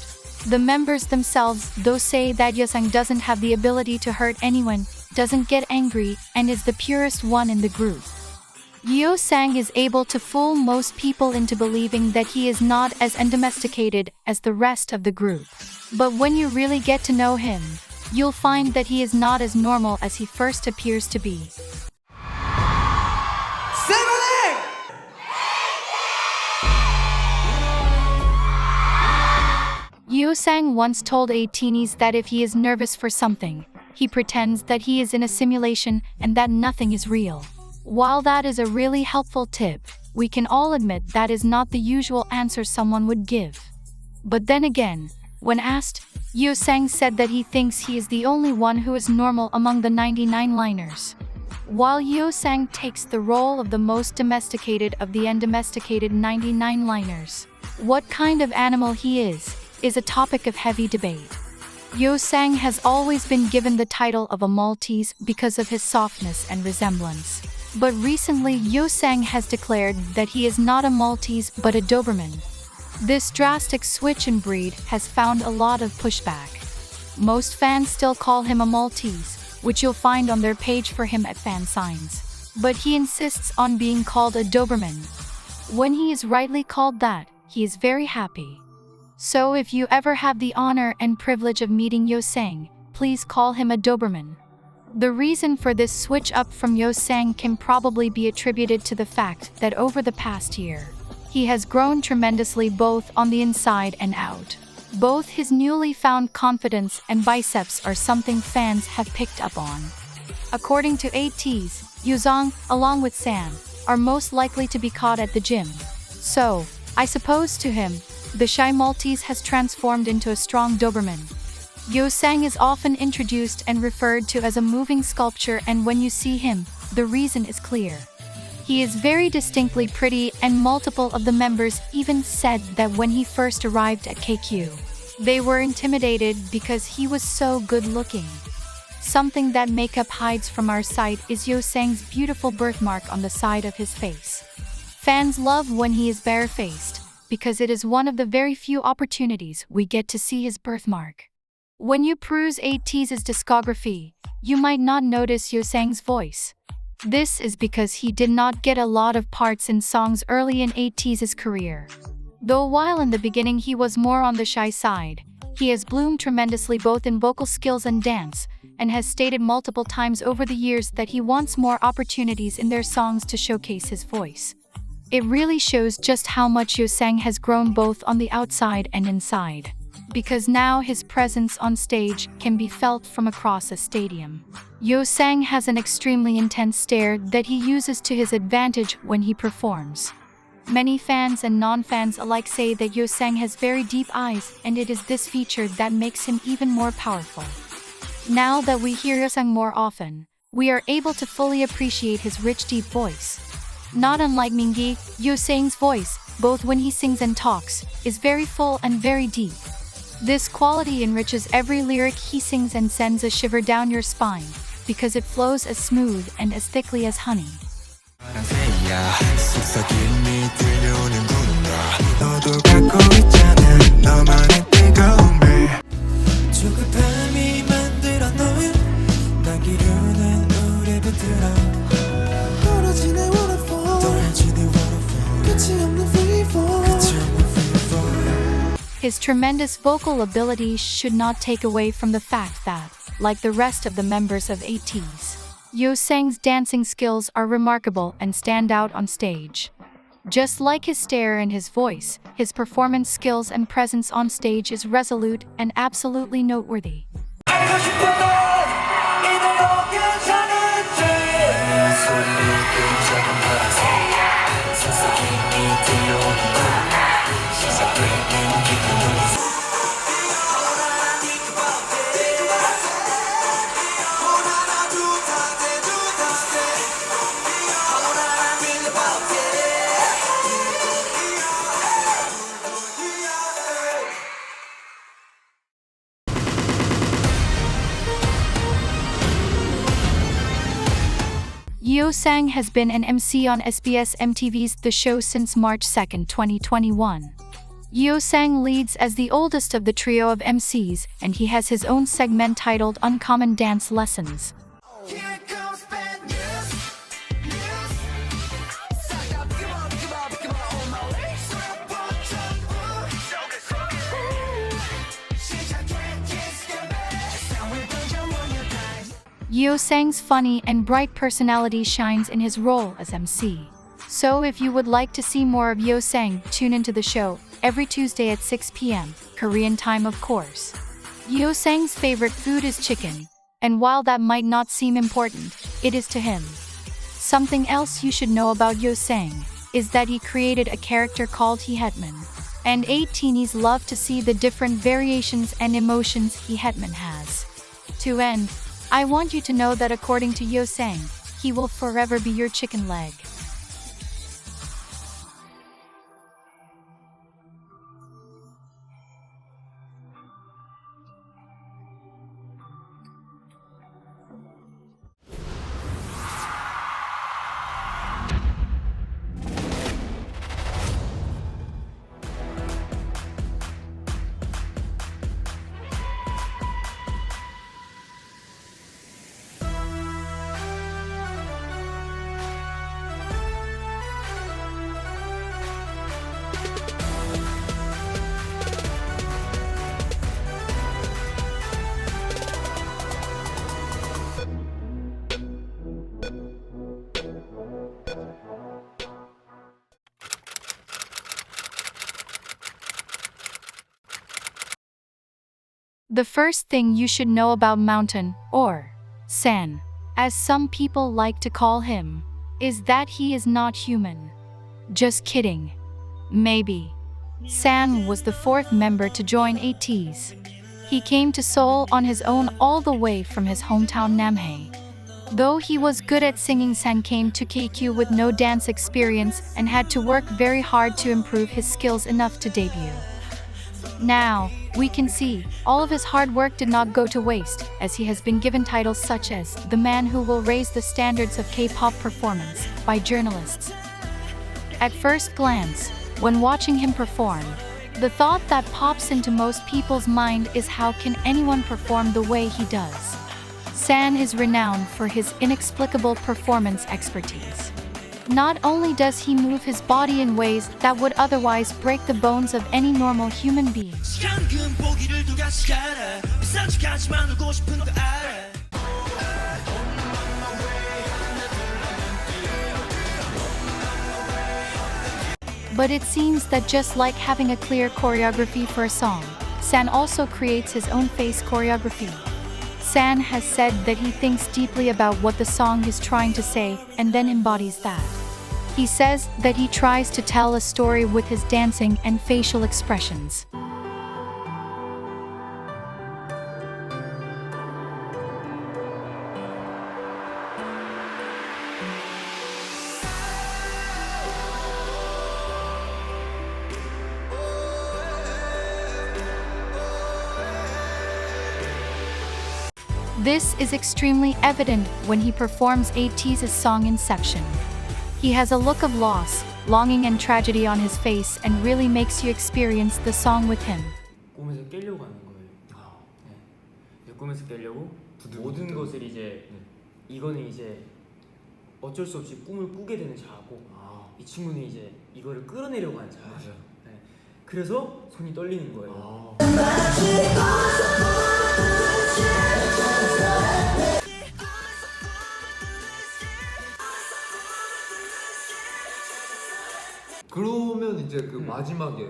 The members themselves, though, say that Yeosang doesn't have the ability to hurt anyone, doesn't get angry, and is the purest one in the group. Yeosang is able to fool most people into believing that he is not as undomesticated as the rest of the group. But when you really get to know him, you'll find that he is not as normal as he first appears to be. Yeosang once told Ateez that if he is nervous for something, he pretends that he is in a simulation and that nothing is real. While that is a really helpful tip, we can all admit that is not the usual answer someone would give. But then again, when asked, Yeosang said that he thinks he is the only one who is normal among the 99 liners. While Yeosang takes the role of the most domesticated of the undomesticated 99 liners, what kind of animal he is a topic of heavy debate. Yeosang has always been given the title of a Maltese because of his softness and resemblance. But recently Yeosang has declared that he is not a Maltese but a Doberman. This drastic switch in breed has found a lot of pushback. Most fans still call him a Maltese, which you'll find on their page for him at fan signs. But he insists on being called a Doberman. When he is rightly called that, he is very happy. So if you ever have the honor and privilege of meeting Yeosang, please call him a Doberman. The reason for this switch up from Yeosang can probably be attributed to the fact that over the past year, he has grown tremendously both on the inside and out. Both his newly found confidence and biceps are something fans have picked up on. According to Ateez, Yeosang, along with Sam, are most likely to be caught at the gym. So, I suppose to him, the shy Maltese has transformed into a strong Doberman. Yeosang is often introduced and referred to as a moving sculpture, and when you see him, the reason is clear. He is very distinctly pretty, and multiple of the members even said that when he first arrived at KQ, they were intimidated because he was so good looking. Something that makeup hides from our sight is Yeosang's beautiful birthmark on the side of his face. Fans love when he is barefaced, because it is one of the very few opportunities we get to see his birthmark. When you peruse Ateez's discography, you might not notice Yeosang's voice. This is because he did not get a lot of parts in songs early in Ateez's career. Though while in the beginning he was more on the shy side, he has bloomed tremendously both in vocal skills and dance, and has stated multiple times over the years that he wants more opportunities in their songs to showcase his voice. It really shows just how much Yeosang has grown both on the outside and inside, because now his presence on stage can be felt from across a stadium. Yeosang has an extremely intense stare that he uses to his advantage when he performs. Many fans and non-fans alike say that Yeosang has very deep eyes, and it is this feature that makes him even more powerful. Now that we hear Yeosang more often, we are able to fully appreciate his rich deep voice. Not unlike Mingi, Yeosang's voice, both when he sings and talks, is very full and very deep. This quality enriches every lyric he sings and sends a shiver down your spine, because it flows as smooth and as thickly as honey. His tremendous vocal ability should not take away from the fact that, like the rest of the members of Ateez, Yeosang's dancing skills are remarkable and stand out on stage. Just like his stare and his voice, his performance skills and presence on stage is resolute and absolutely noteworthy. Yeosang has been an MC on SBS MTV's The Show since March 2, 2021. Yeosang leads as the oldest of the trio of MCs, and he has his own segment titled Uncommon Dance Lessons. Yeosang's funny and bright personality shines in his role as MC. So if you would like to see more of Yeosang, tune into the show every Tuesday at 6 p.m. Korean time, of course. Yeosang's favorite food is chicken, and while that might not seem important, it is to him. Something else you should know about Yeosang is that he created a character called Hetman, and 8 teenies love to see the different variations and emotions Hetman has. To end, I want you to know that according to Yeosang, he will forever be your chicken leg. The first thing you should know about Mountain, or San, as some people like to call him, is that he is not human. Just kidding. Maybe. San was the fourth member to join Ateez. He came to Seoul on his own all the way from his hometown Namhae. Though he was good at singing, San came to KQ with no dance experience and had to work very hard to improve his skills enough to debut. Now, we can see, all of his hard work did not go to waste, as he has been given titles such as the man who will raise the standards of K-pop performance by journalists. At first glance, when watching him perform, the thought that pops into most people's mind is how can anyone perform the way he does? San is renowned for his inexplicable performance expertise. Not only does he move his body in ways that would otherwise break the bones of any normal human being, but it seems that just like having a clear choreography for a song, San also creates his own face choreography. San has said that he thinks deeply about what the song is trying to say and then embodies that. He says that he tries to tell a story with his dancing and facial expressions. This is extremely evident when he performs Ateez's song Inception. He has a look of loss, longing and tragedy on his face and really makes you experience the song with him. 꿈에서 깨려고 하는 거예요. 네. 꿈에서 깨려고 모든 것을 이제 이거는 이제 어쩔 수 없이 꿈을 꾸게 되는 자아고 이 친구는 이제 이거를 끌어내려고 하는 자아죠. 네. 그래서 손이 떨리는 거예요. 그러면 이제 그 마지막에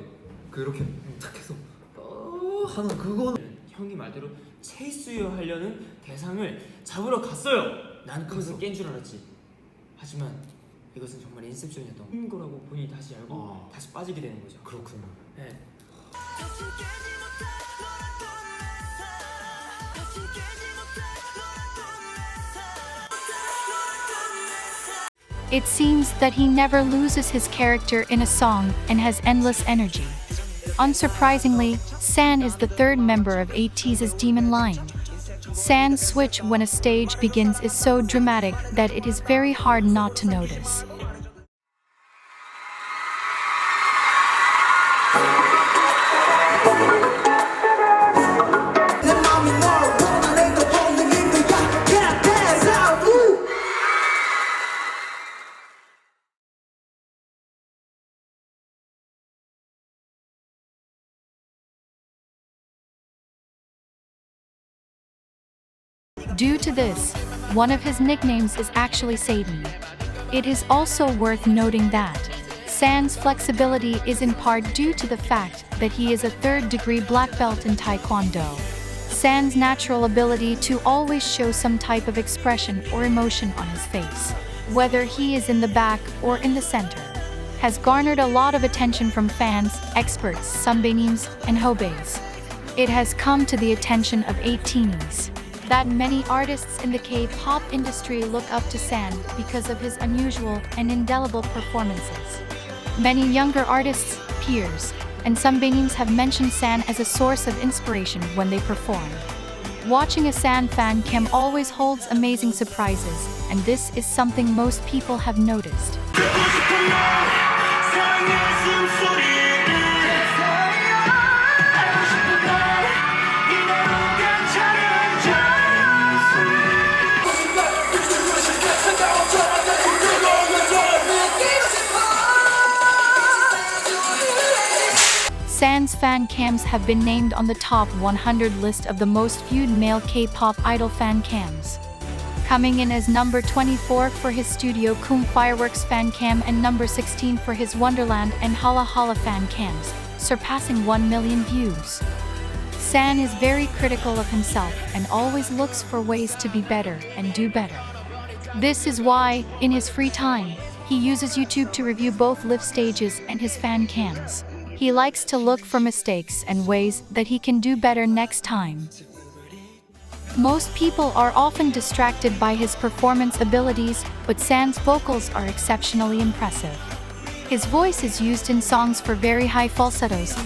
그렇게 탁 해서 하는 그거는 형이 말대로 체이스유 하려는 대상을 잡으러 갔어요. 난 그것을 깬 줄 알았지. 하지만 이것은 정말 인셉션이었던 거라고 본인이 다시 알고 다시 빠지게 되는 거죠. 그렇군요. 네. It seems that he never loses his character in a song and has endless energy. Unsurprisingly, San is the third member of Ateez's Demon line. San's switch when a stage begins is so dramatic that it is very hard not to notice. Due to this, one of his nicknames is actually Satan. It is also worth noting that San's flexibility is in part due to the fact that he is a third-degree black belt in Taekwondo. San's natural ability to always show some type of expression or emotion on his face, whether he is in the back or in the center, has garnered a lot of attention from fans, experts, sunbaeams, and hobeis. It has come to the attention of Ateez that many artists in the K-pop industry look up to San because of his unusual and indelible performances. Many younger artists, peers, and sunbaeams have mentioned San as a source of inspiration when they perform. Watching a San fan cam always holds amazing surprises, and this is something most people have noticed. San's fan cams have been named on the top 100 list of the most viewed male K-pop idol fan cams, coming in as number 24 for his Studio Kum Fireworks fan cam and number 16 for his Wonderland and Hala Hala fan cams, surpassing 1 million views. San is very critical of himself and always looks for ways to be better and do better. This is why, in his free time, he uses YouTube to review both live stages and his fan cams. He likes to look for mistakes and ways that he can do better next time. Most people are often distracted by his performance abilities, but San's vocals are exceptionally impressive. His voice is used in songs for very high falsettos,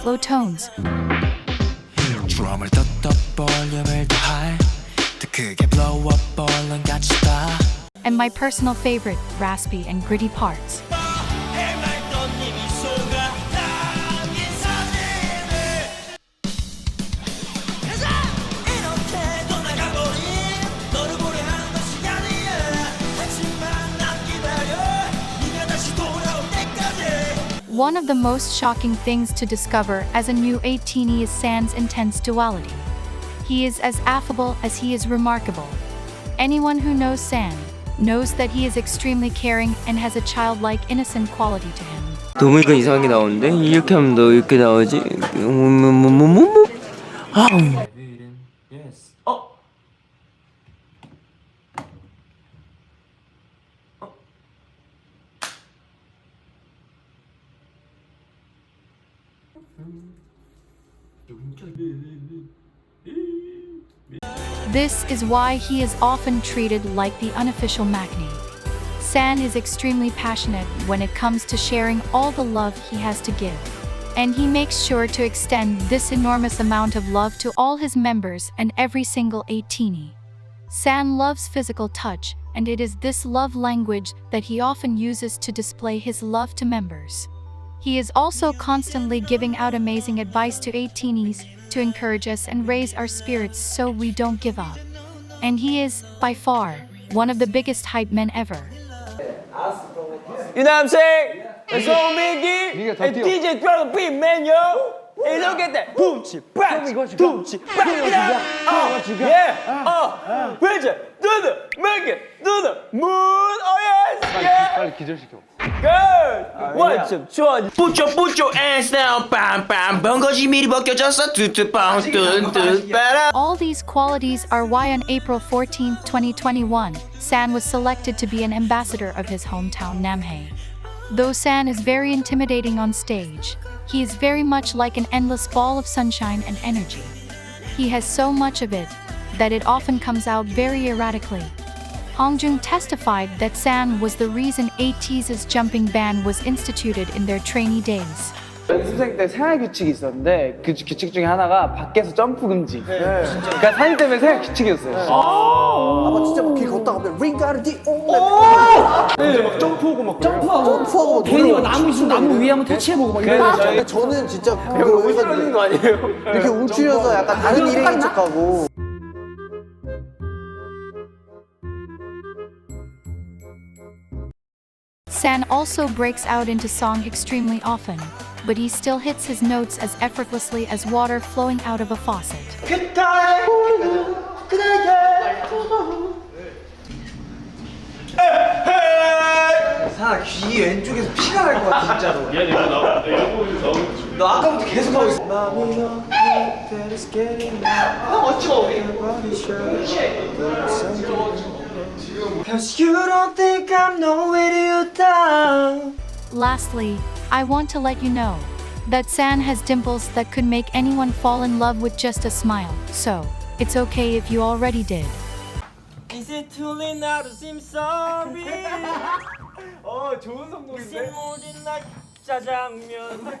low tones, and my personal favorite, raspy and gritty parts. One of the most shocking things to discover as a new Ateez is San's intense duality. He is as affable as he is remarkable. Anyone who knows San knows that he is extremely caring and has a childlike innocent quality to him. 너무 이거 이상하게 나오는데? 이렇게 하면 너 이렇게 나오지? Yes. This is why he is often treated like the unofficial Maknae. San is extremely passionate when it comes to sharing all the love he has to give. And he makes sure to extend this enormous amount of love to all his members and every single Ateez. San loves physical touch, and it is this love language that he often uses to display his love to members. He is also constantly giving out amazing advice to Ateez to encourage us and raise our spirits so we don't give up. And he is, by far, one of the biggest hype men ever. 유남생, Mingi, and DJ drop the beat, man, yo. Hey, look at that. Boom, chip, back, boom, chip, back. Yeah. Bridget, do the, make it, do the moon. Oh yes, yeah. 빨리 기절시켜. Good. One, two, 좋아. Put your hands down, bam, bam. 번거지 미리 벗겨졌어. All these qualities are why on April 14, 2021, San was selected to be an ambassador of his hometown Namhae. Though San is very intimidating on stage, he is very much like an endless ball of sunshine and energy. He has so much of it that it often comes out very erratically. Hongjoong testified that San was the reason Ateez's jumping ban was instituted in their trainee days. 연습생 때 생활 규칙이 있었는데 그 규칙 중에 하나가 밖에서 점프 금지. 그러니까 사진 때문에 생활 규칙이었어요. 막 진짜 막 길 걷다가 보면 링가르디 네, 막 점프하고 막 점프하고 괜히 막 나무 있으면 나무 위에 한번 터치해보고 막 이러는 저는 진짜 그거 해가지고 거 아니에요? 이렇게 움츠려서 약간 다른 일행인 척하고 San also breaks out into song extremely often, but he still hits his notes as effortlessly as water flowing out of a faucet. 사 귀 왼쪽에서 피가 날 것 같아 진짜로. 미안해 너 아까부터 계속 하고 있어. 형 어찌 마 우리. Cause you don't think I'm nowhere you down. Lastly, I want to let you know that San has dimples that could make anyone fall in love with just a smile, so it's okay if you already did. Is it too late now to seem sorry? 좋은 성공인데? 모든 날 짜장면.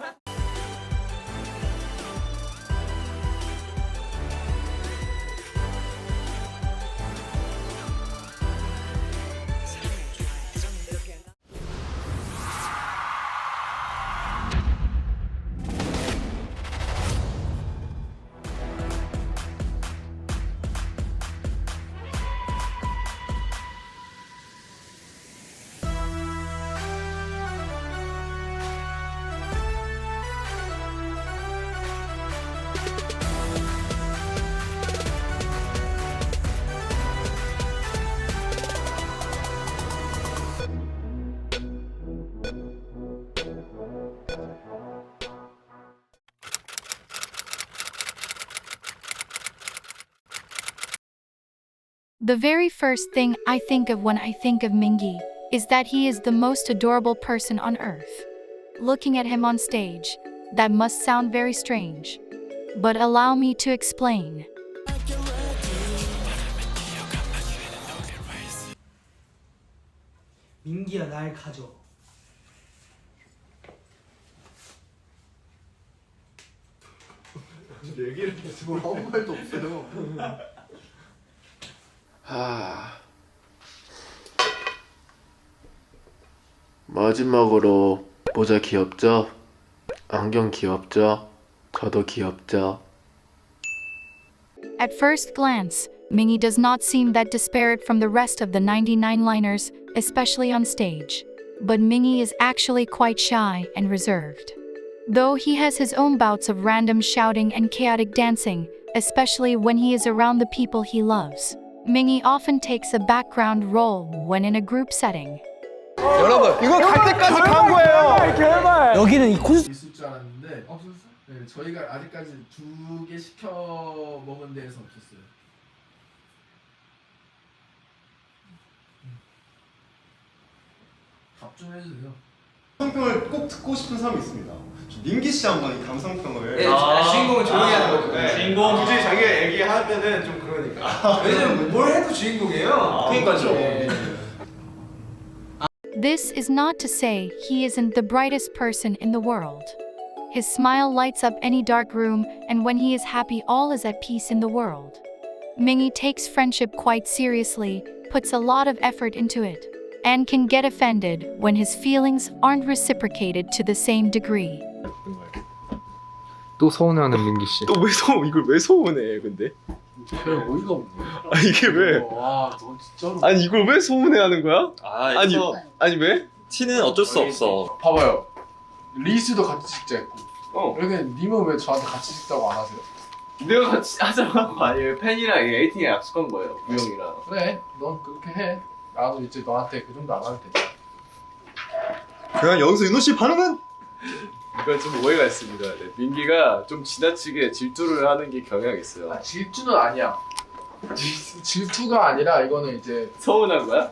The very first thing I think of when I think of Mingi is that he is the most adorable person on earth. Looking at him on stage, that must sound very strange. But allow me to explain. 민기야 날 가져. 얘기를 지금 아무 말도 없어요. 마지막으로 모자 귀엽죠? 안경 귀엽죠? 저도 귀엽죠? At first glance, Mingi does not seem that disparate from the rest of the 99 liners, especially on stage. But Mingi is actually quite shy and reserved. Though he has his own bouts of random shouting and chaotic dancing, especially when he is around the people he loves, Mingi often takes a background role when in a group setting. 여러분, 이거 갈 때까지 간 거예요. 제발. 여기는 이 콘서트 있을 줄 알았는데 없었어? 네, 저희가 아직까지 2개 시켜 먹은 데에서 없었어요. 답 좀 해주세요. 감성평을 꼭 듣고 싶은 사람이 있습니다. 민기 씨 한번 이 감성평을. 네, 주인공은 조용히 하는 거죠. 네. 주인공. 굳이 자기 얘기하면은 좀 그러니까. 왜냐면 뭘 해도 주인공이에요. 그러니까요. This is not to say he isn't the brightest person in the world. His smile lights up any dark room, and when he is happy, all is at peace in the world. Mingi takes friendship quite seriously, puts a lot of effort into it, and can get offended when his feelings aren't reciprocated to the same degree. 또 서운해하는 민기 씨. 또 왜 이걸 왜 서운해, 근데? 별 어이가 없네. 이게 왜? 와, 너 진짜로. 아니, 이걸 왜 서운해하는 거야? 아니 왜? 티는 어쩔 수 없어. 봐봐요. 리스도 같이 찍자 했고. 이렇게 님은 왜 저한테 같이 찍자고 안 하세요? 내가 같이 하자고 한 거 아니에요. 팬이랑 에이팅에 약속한 거예요. 우영이랑. 그래, 넌 그렇게 해. 나도 이제 너한테 그 정도 안 하면 되지. 그냥 여기서 윤호 씨 반응은? 이건 좀 오해가 있습니다. 네, 민기가 좀 지나치게 질투를 하는 게 경향이 있어요. 질투는 아니야. 질투가 아니라 이거는 이제 서운한 거야?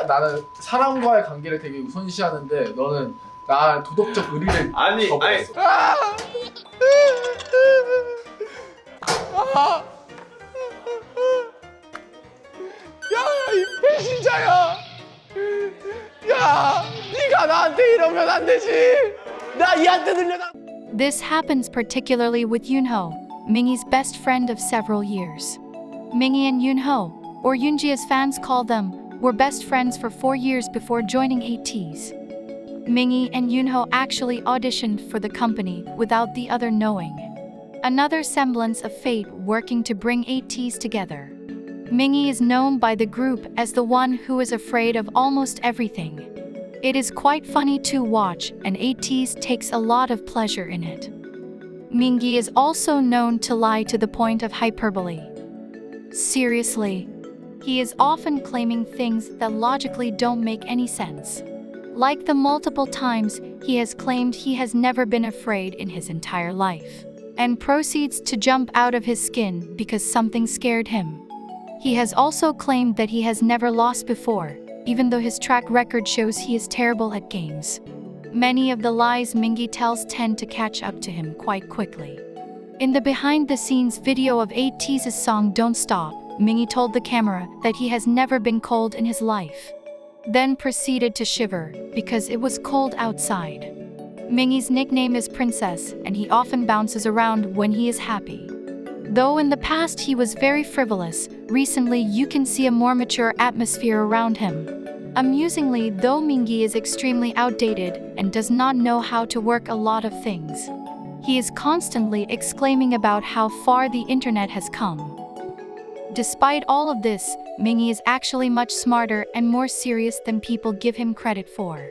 나는 사람과의 관계를 되게 우선시하는데 너는 나 도덕적 의리를 거부했어. 야, 이 배신자야! 야, 네가 나한테 이러면 안 되지! 나 얘한테 들려다! This happens particularly with Yunho, Mingi's best friend of several years. Mingi and Yunho, or Yoonji as fans call them, were best friends for 4 years before joining Ateez. Mingi and Yunho actually auditioned for the company without the other knowing. Another semblance of fate working to bring Ateez together. Mingi is known by the group as the one who is afraid of almost everything. It is quite funny to watch, and Ateez takes a lot of pleasure in it. Mingi is also known to lie to the point of hyperbole. Seriously, he is often claiming things that logically don't make any sense. Like the multiple times he has claimed he has never been afraid in his entire life, and proceeds to jump out of his skin because something scared him. He has also claimed that he has never lost before, even though his track record shows he is terrible at games. Many of the lies Mingi tells tend to catch up to him quite quickly. In the behind-the-scenes video of Ateez's song Don't Stop, Mingi told the camera that he has never been cold in his life. Then proceeded to shiver because it was cold outside. Mingi's nickname is Princess, and he often bounces around when he is happy. Though in the past he was very frivolous, recently you can see a more mature atmosphere around him. Amusingly, though Mingi is extremely outdated and does not know how to work a lot of things, he is constantly exclaiming about how far the internet has come. Despite all of this, Mingi is actually much smarter and more serious than people give him credit for.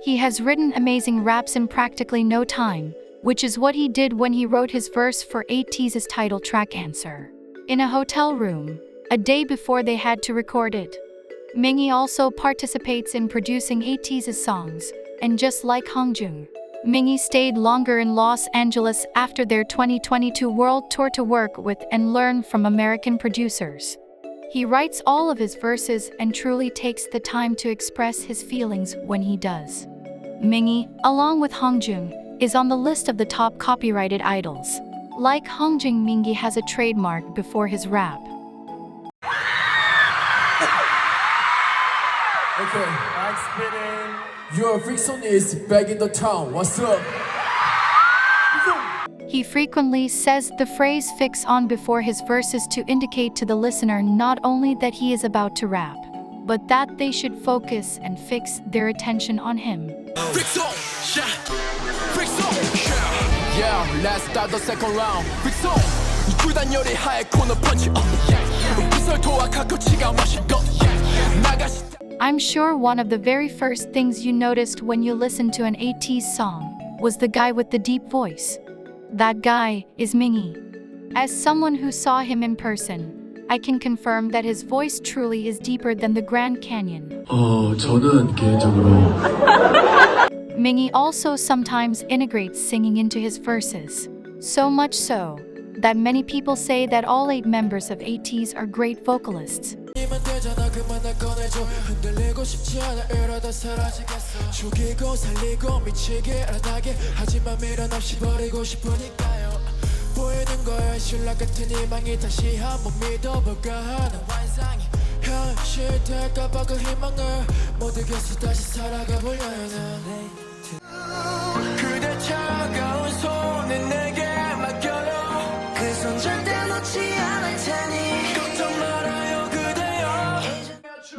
He has written amazing raps in practically no time, which is what he did when he wrote his verse for Ateez's title track Answer, in a hotel room, a day before they had to record it. Mingi also participates in producing Ateez's songs, and just like Hongjoong, Mingi stayed longer in Los Angeles after their 2022 world tour to work with and learn from American producers. He writes all of his verses and truly takes the time to express his feelings when he does. Mingi, along with Hongjoong, is on the list of the top copyrighted idols. Like Hongjoong, Mingi has a trademark before his rap. Okay, I'm spinning. Your friction is back in the town. What's up? He frequently says the phrase fix on before his verses to indicate to the listener not only that he is about to rap, but that they should focus and fix their attention on him. Yeah, let's start the second round. Friction. 구단열의 하얘 코너 punch. 구설 도와 가끔치가 맛있고. I'm sure one of the very first things you noticed when you listened to an Ateez song was the guy with the deep voice. That guy is Mingi. As someone who saw him in person, I can confirm that his voice truly is deeper than the Grand Canyon. 저는 개인적으로 Mingi also sometimes integrates singing into his verses. So much so that many people say that all 8 members of Ateez are great vocalists.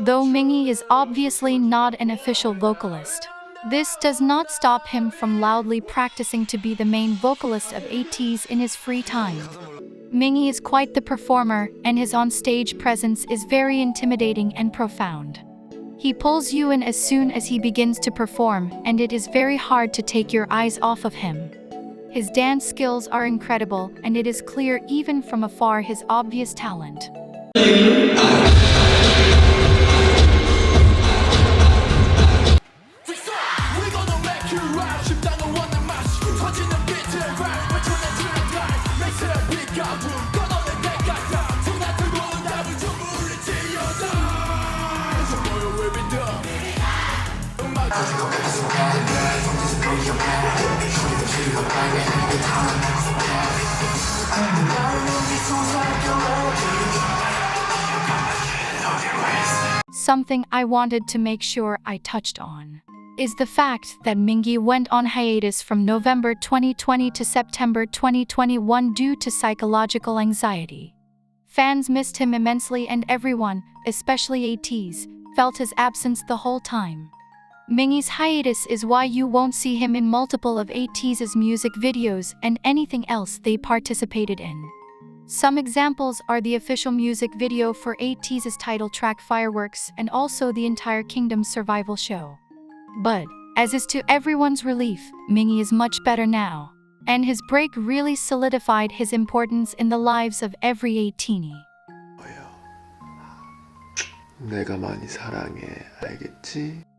Though Mingi is obviously not an official vocalist, this does not stop him from loudly practicing to be the main vocalist of Ateez in his free time. Mingi is quite the performer, and his on-stage presence is very intimidating and profound. He pulls you in as soon as he begins to perform, and it is very hard to take your eyes off of him. His dance skills are incredible, and it is clear even from afar his obvious talent. Something I wanted to make sure I touched on is the fact that Mingi went on hiatus from November 2020 to September 2021 due to psychological anxiety. Fans missed him immensely, and everyone, especially Ateez, felt his absence the whole time. Mingi's hiatus is why you won't see him in multiple of Ateez's music videos and anything else they participated in. Some examples are the official music video for Ateez's title track Fireworks and also the entire Kingdom survival show. But, as is to everyone's relief, Mingi is much better now, and his break really solidified his importance in the lives of every Ateenie. 내가 많이 사랑해, 알겠지?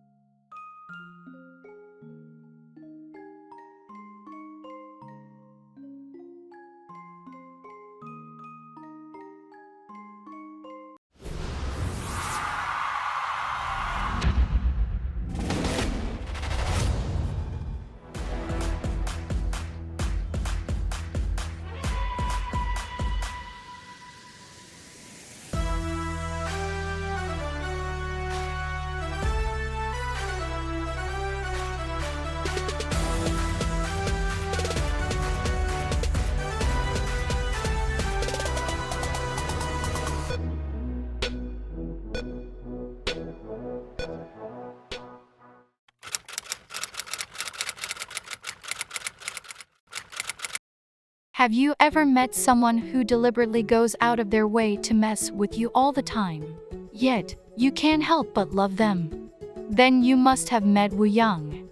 Have you ever met someone who deliberately goes out of their way to mess with you all the time, yet you can't help but love them? Then you must have met Wooyoung.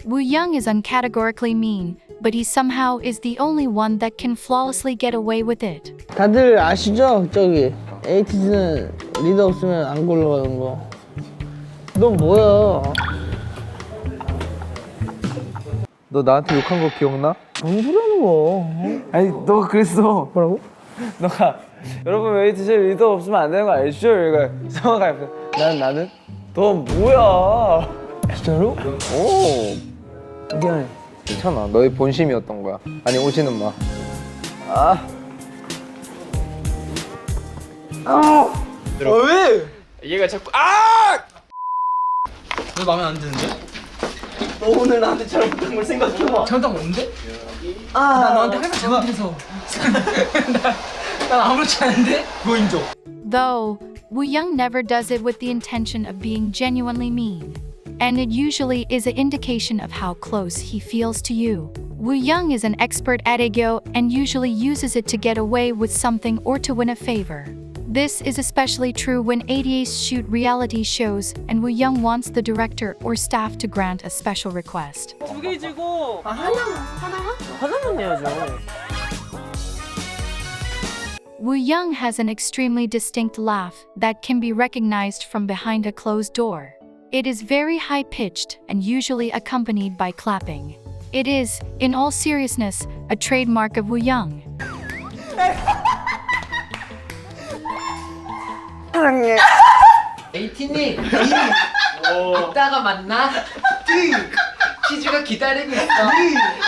Wooyoung is uncategorically mean, but he somehow is the only one that can flawlessly get away with it. 다들 아시죠? 저기 에이티즈는 리더 없으면 안 굴러가는 거. 넌 뭐야? 너 나한테 욕한 거 기억나? 뭔 소리 하는 거? 아니 너가 그랬어. 뭐라고? 너가 여러분 웨이트실 리더 없으면 안 되는 거 알죠? 이거 성화가 나는 너 뭐야? 진짜로? 오. 미안해. 괜찮아. 너의 본심이었던 거야. 아니 오지는 마. 왜? 얘가 자꾸 너 마음에 안 드는데? 너 오늘 나한테 잘못한 걸 생각해봐. 잘못한 거 뭔데? 나 너한테 할 말 잘못해서. 난 아무렇지 않은데? 그거 인정. Though, Wooyoung never does it with the intention of being genuinely mean. And it usually is an indication of how close he feels to you. Wooyoung is an expert at ego and usually uses it to get away with something or to win a favor. This is especially true when Ateez shoot reality shows and Wooyoung wants the director or staff to grant a special request. 두 개 주고 하나만 내야죠. Wooyoung has an extremely distinct laugh that can be recognized from behind a closed door. It is very high-pitched and usually accompanied by clapping. It is, in all seriousness, a trademark of Wooyoung. 사랑해. 에이티님, 이따가 만나. 키즈가 기다리고 있어.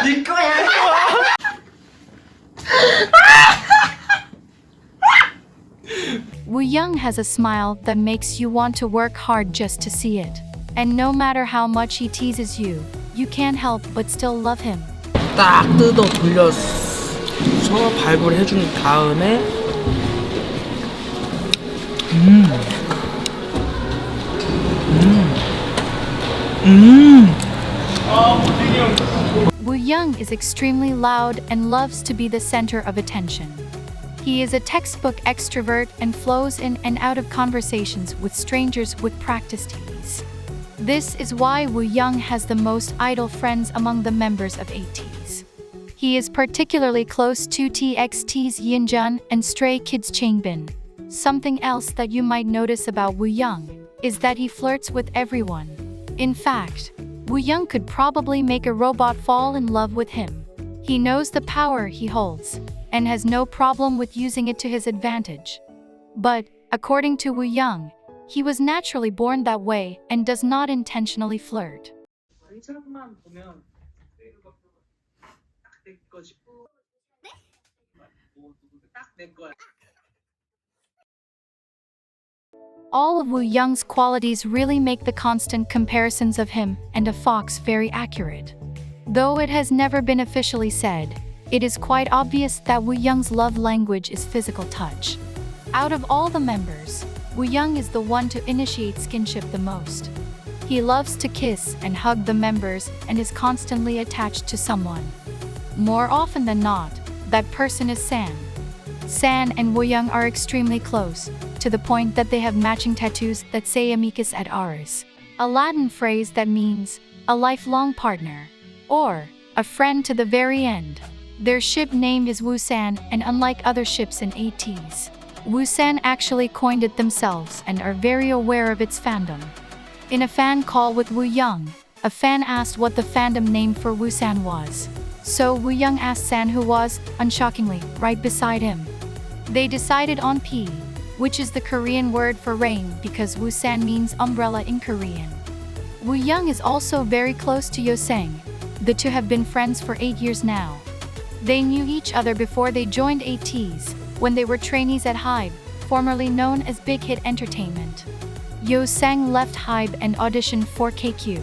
네 거야. Wooyoung has a smile that makes you want to work hard just to see it. And no matter how much he teases you, you can't help but still love him. 딱 뜯어 돌려서 발굴 해준 다음에 Wooyoung is extremely loud and loves to be the center of attention. He is a textbook extrovert and flows in and out of conversations with strangers with practiced ease. This is why Wooyoung has the most idol friends among the members of Ateez. He is particularly close to TXT's Yunho and Stray Kids' Changbin. Something else that you might notice about Wooyoung is that he flirts with everyone. In fact, Wooyoung could probably make a robot fall in love with him. He knows the power he holds and has no problem with using it to his advantage. But, according to Wooyoung, he was naturally born that way and does not intentionally flirt. All of Wooyoung's qualities really make the constant comparisons of him and a fox very accurate. Though it has never been officially said, it is quite obvious that Wooyoung's love language is physical touch. Out of all the members, Wooyoung is the one to initiate skinship the most. He loves to kiss and hug the members and is constantly attached to someone. More often than not, that person is San. San and Wooyoung are extremely close, to the point that they have matching tattoos that say amicus ad auris, a Latin phrase that means a lifelong partner, or a friend to the very end. Their ship name is Woosan, and unlike other ships in Ateez, Woosan actually coined it themselves and are very aware of its fandom. In a fan call with Wooyoung, a fan asked what the fandom name for Woosan was. So Wooyoung asked San who was, unshockingly, right beside him. They decided on P, which is the Korean word for rain because Woosan means umbrella in Korean. Wooyoung is also very close to Yeosang. The two have been friends for 8 years now. They knew each other before they joined Ateez, when they were trainees at HYBE, formerly known as Big Hit Entertainment. Yeosang left HYBE and auditioned for KQ.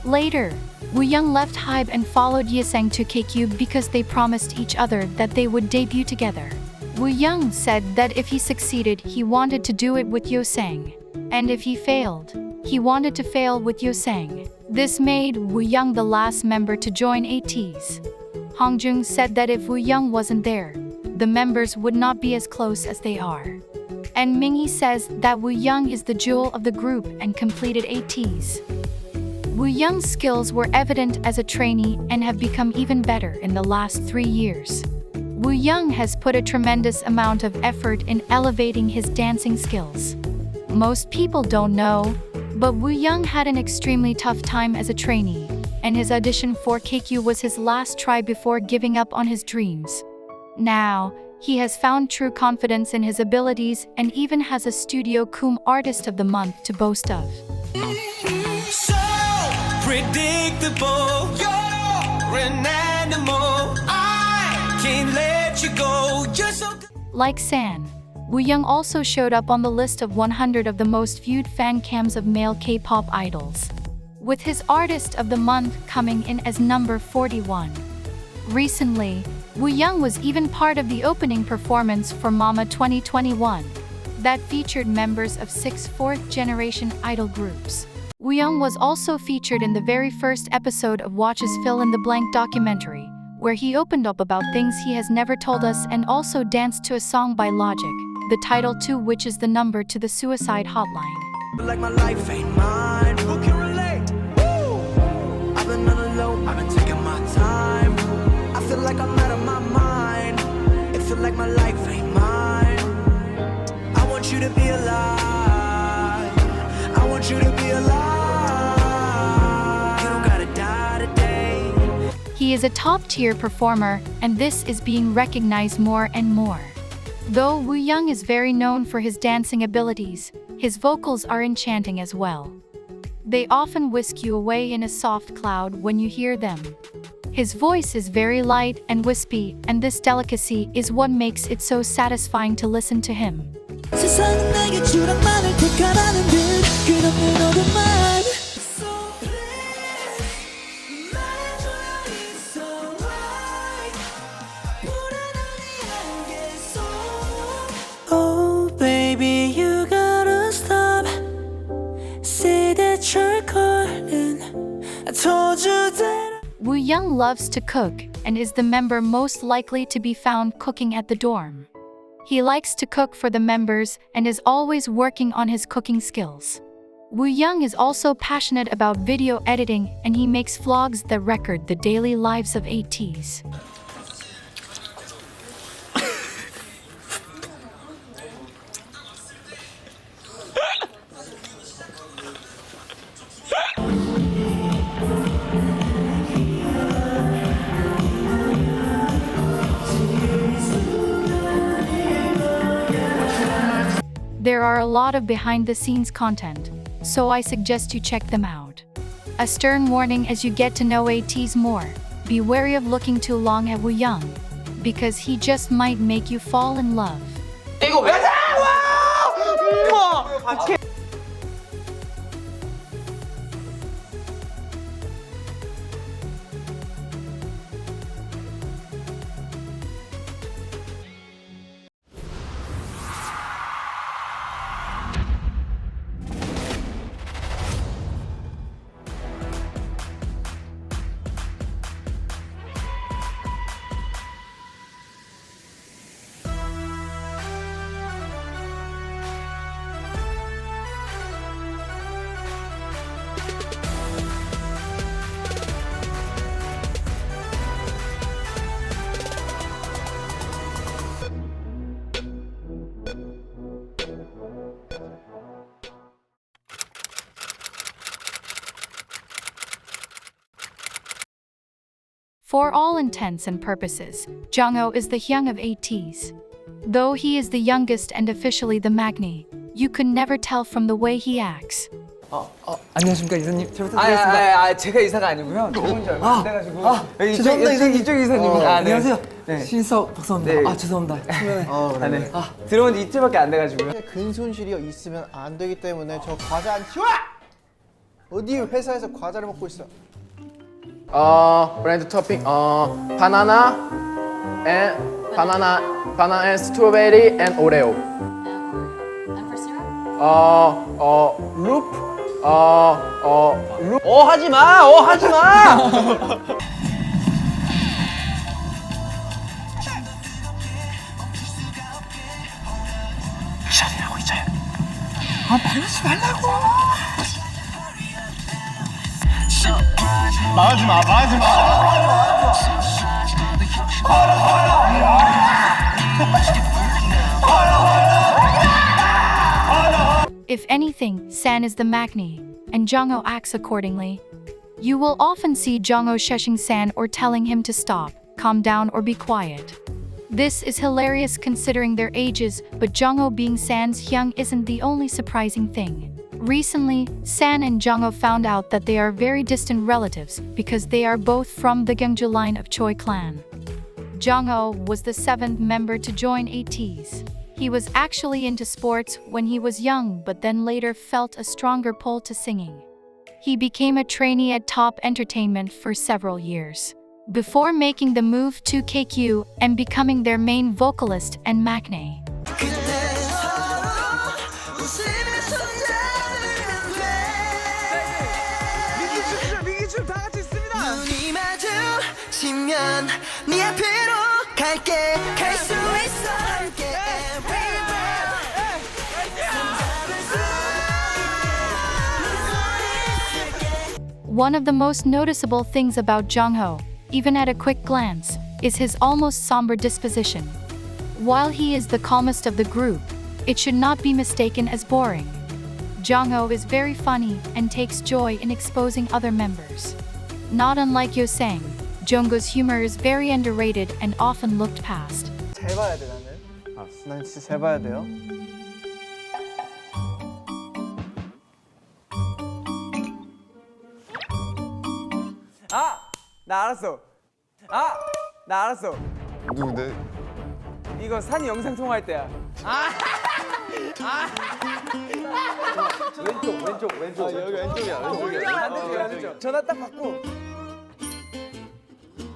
Later, Wooyoung left HYBE and followed Yeosang to KQ because they promised each other that they would debut together. Wooyoung said that if he succeeded, he wanted to do it with Yeosang. And if he failed, he wanted to fail with Yeosang. This made Wooyoung the last member to join Ateez. Hongjoong said that if Wooyoung wasn't there, the members would not be as close as they are. And Mingi says that Wooyoung is the jewel of the group and completed Ateez. Wooyoung's skills were evident as a trainee and have become even better in the last 3 years. Wooyoung has put a tremendous amount of effort in elevating his dancing skills. Most people don't know, but Wooyoung had an extremely tough time as a trainee, and his audition for KQ was his last try before giving up on his dreams. Now, He has found true confidence in his abilities and even has a Studio Cum Artist of the Month to boast of. So predictable, you're an animal. I can't let you go. You're so good. Like San, Wooyoung also showed up on the list of 100 of the most viewed fan cams of male K-pop idols, with his Artist of the Month coming in as number 41. Recently, Wooyoung was even part of the opening performance for Mama 2021 that featured members of 6 fourth-generation idol groups. Wooyoung was also featured in the very first episode of Watch's Fill in the Blank documentary, where he opened up about things he has never told us and also danced to a song by Logic, the title to which is the number to the suicide hotline. Like my life ain't mine. Who can relate? Woo! I've been on the low, I've been taking my time. I feel like I'm out of my mind. It feel like my life ain't mine. I want you to be alive. I want you to be alive. You don't gotta die today. He is a top-tier performer, and this is being recognized more and more. Though Wooyoung is very known for his dancing abilities, his vocals are enchanting as well. They often whisk you away in a soft cloud when you hear them. His voice is very light and wispy, and this delicacy is what makes it so satisfying to listen to him. 세상은 내게 주락만을 택하라는 듯 그렇게 너도만 Oh baby you gotta stop Say that you're calling I told you that Wooyoung loves to cook and is the member most likely to be found cooking at the dorm. He likes to cook for the members and is always working on his cooking skills. Wooyoung is also passionate about video editing and he makes vlogs that record the daily lives of Ateez. There are a lot of behind-the-scenes content, so I suggest you check them out. A stern warning as you get to know Ateez more, be wary of looking too long at Wooyoung, because he just might make you fall in love. 이거 왜? 우와! For all intents and purposes, Jongho is the hyung of Ateez. Though he is the youngest and officially the magni, you could never tell from the way he acts. 안녕하십니까 이사님. 잘 부탁드리겠습니다. 제가 이사가 아니고요. 저분 줄 알고 그래가지고 죄송합니다 이쪽 이사님입니다. 안녕하세요. 네. 신석 박사입니다. 네. 죄송합니다. 네. 들어온 지 이틀밖에 안 돼가지고요. 근손실이 있으면 안 되기 때문에 저 과자 안 치워! 어디 회사에서 과자를 먹고 있어? 브랜드 토핑 바나나 and strawberry and Oreo. And for syrup? loop 하지 마. 하지 마. 샤리라고 이제. 말하지 말라고. 말하지 마. If anything, San is the magni, and Jongho acts accordingly. You will often see Jongho shushing San or telling him to stop, calm down or be quiet. This is hilarious considering their ages, but Jongho being San's hyung isn't the only surprising thing. Recently, San and Jongho found out that they are very distant relatives because they are both from the Gyeongju line of Choi clan. Jongho was the 7th member to join Ateez. He was actually into sports when he was young, but then later felt a stronger pull to singing. He became a trainee at Top Entertainment for several years, before making the move to KQ and becoming their main vocalist and maknae. One of the most noticeable things about Jongho, even at a quick glance, is his almost somber disposition. While he is the calmest of the group, it should not be mistaken as boring. Jongho is very funny and takes joy in exposing other members. Not unlike Yeosang, Jongho's humor is very underrated and often looked past. 잘 봐야 돼 나는. 난 진짜 잘 봐야 돼요. 나 알았어. 나 알았어. 누군데? 이거 산이 영상 통화할 때야. 왼쪽. 여기 왼쪽이야. 반대쪽. 전화 딱 받고.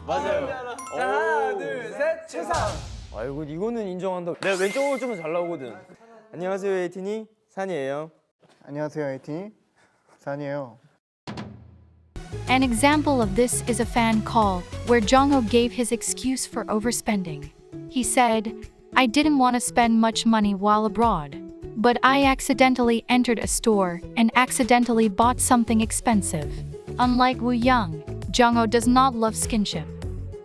맞아요. 자, 하나, 둘, 셋, 최상. 아이고 이거는 인정한다. 내가 왼쪽으로 좀 잘 나오거든. 안녕하세요 에이틴이 산이에요. 안녕하세요 에이틴이 산이에요. An example of this is a fan call, where Jongho gave his excuse for overspending. He said, "I didn't want to spend much money while abroad, but I accidentally entered a store and accidentally bought something expensive." Unlike Wooyoung, Jongho does not love skinship.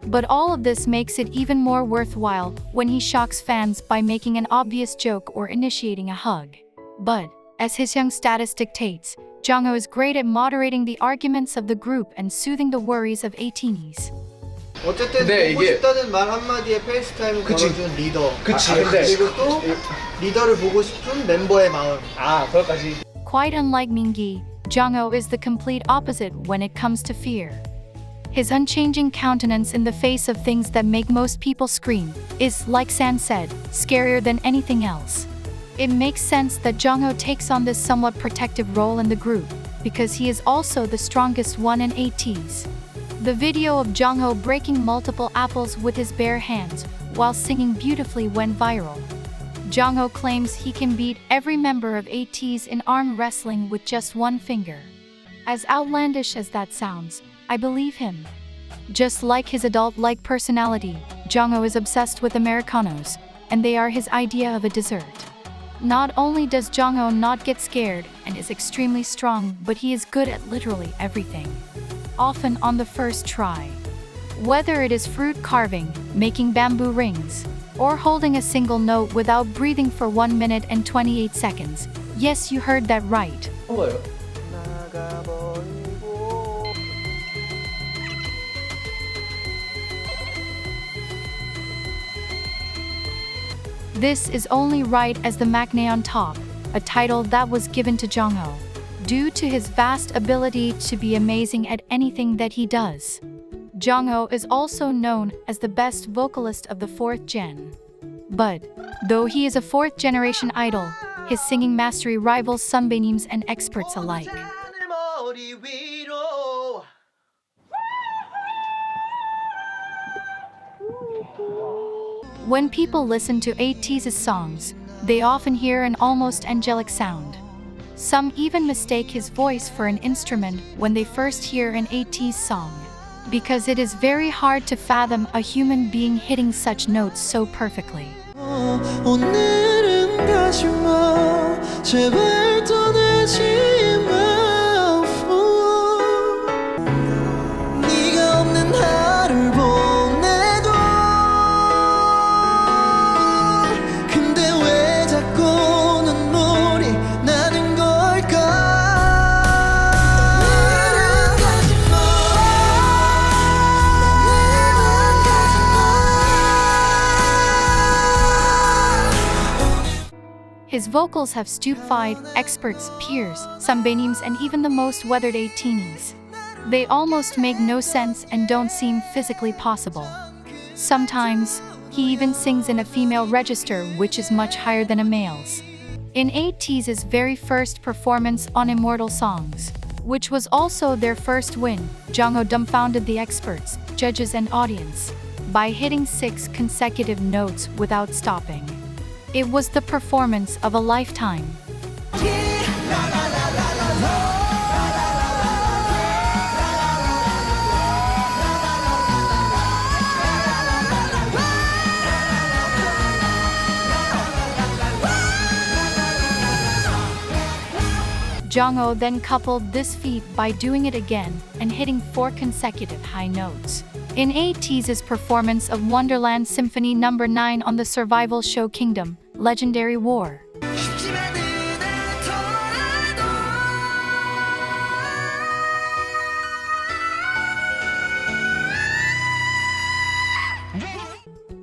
But all of this makes it even more worthwhile when he shocks fans by making an obvious joke or initiating a hug. But, as his young status dictates, Jongho is great at moderating the arguments of the group and soothing the worries of Ateez. 어쨌든 보고 이게- 싶다는 말 한마디에 페이스타임을 그치. 걸어준 리더. 그치. 근데- 그리고 또 리더를 보고 싶은 멤버의 마음. 그것까지. Quite unlike Mingi, Jongho is the complete opposite when it comes to fear. His unchanging countenance in the face of things that make most people scream is, like San said, scarier than anything else. It makes sense that Jongho takes on this somewhat protective role in the group, because he is also the strongest one in Ateez. The video of Jongho breaking multiple apples with his bare hands while singing beautifully went viral. Jongho claims he can beat every member of Ateez in arm wrestling with just one finger. As outlandish as that sounds, I believe him. Just like his adult-like personality, Jongho is obsessed with Americanos, and they are his idea of a dessert. Not only does Jongho not get scared and is extremely strong, but he is good at literally everything, often on the first try. Whether it is fruit carving, making bamboo rings, or holding a single note without breathing for 1 minute and 28 seconds. Yes, you heard that right. This is only right as the maknae on top, a title that was given to Jongho, due to his vast ability to be amazing at anything that he does. Jongho is also known as the best vocalist of the 4th gen. But, though he is a 4th generation idol, his singing mastery rivals sunbaeams and experts alike. When people listen to Ateez's songs, they often hear an almost angelic sound. Some even mistake his voice for an instrument when they first hear an Ateez song, because it is very hard to fathom a human being hitting such notes so perfectly. 오늘은 가지 마 제발 떠나지 마 네가 없는 하루를 보내도 근데 왜 자꾸 눈물이 나는 걸까 오늘은 가지 마 오늘은 가지 마 His vocals have stupefied experts, peers, sambainims, and even the most weathered 18s. They almost make no sense and don't seem physically possible. Sometimes, he even sings in a female register which is much higher than a male's. In Ateez's very first performance on Immortal Songs, which was also their first win, Jongho dumbfounded the experts, judges and audience by hitting 6 consecutive notes without stopping. It was the performance of a lifetime. Jongho then coupled this feat by doing it again and hitting 4 consecutive high notes. In Ateez's performance of Wonderland Symphony No. 9 on the survival show Kingdom, Legendary War.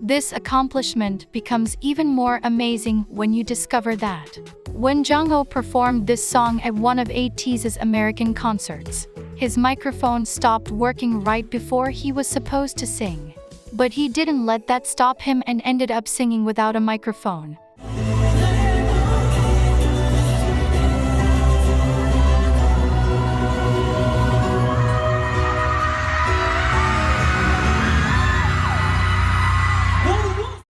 This accomplishment becomes even more amazing when you discover that when Jongho performed this song at one of Ateez's American concerts, his microphone stopped working right before he was supposed to sing. But he didn't let that stop him and ended up singing without a microphone.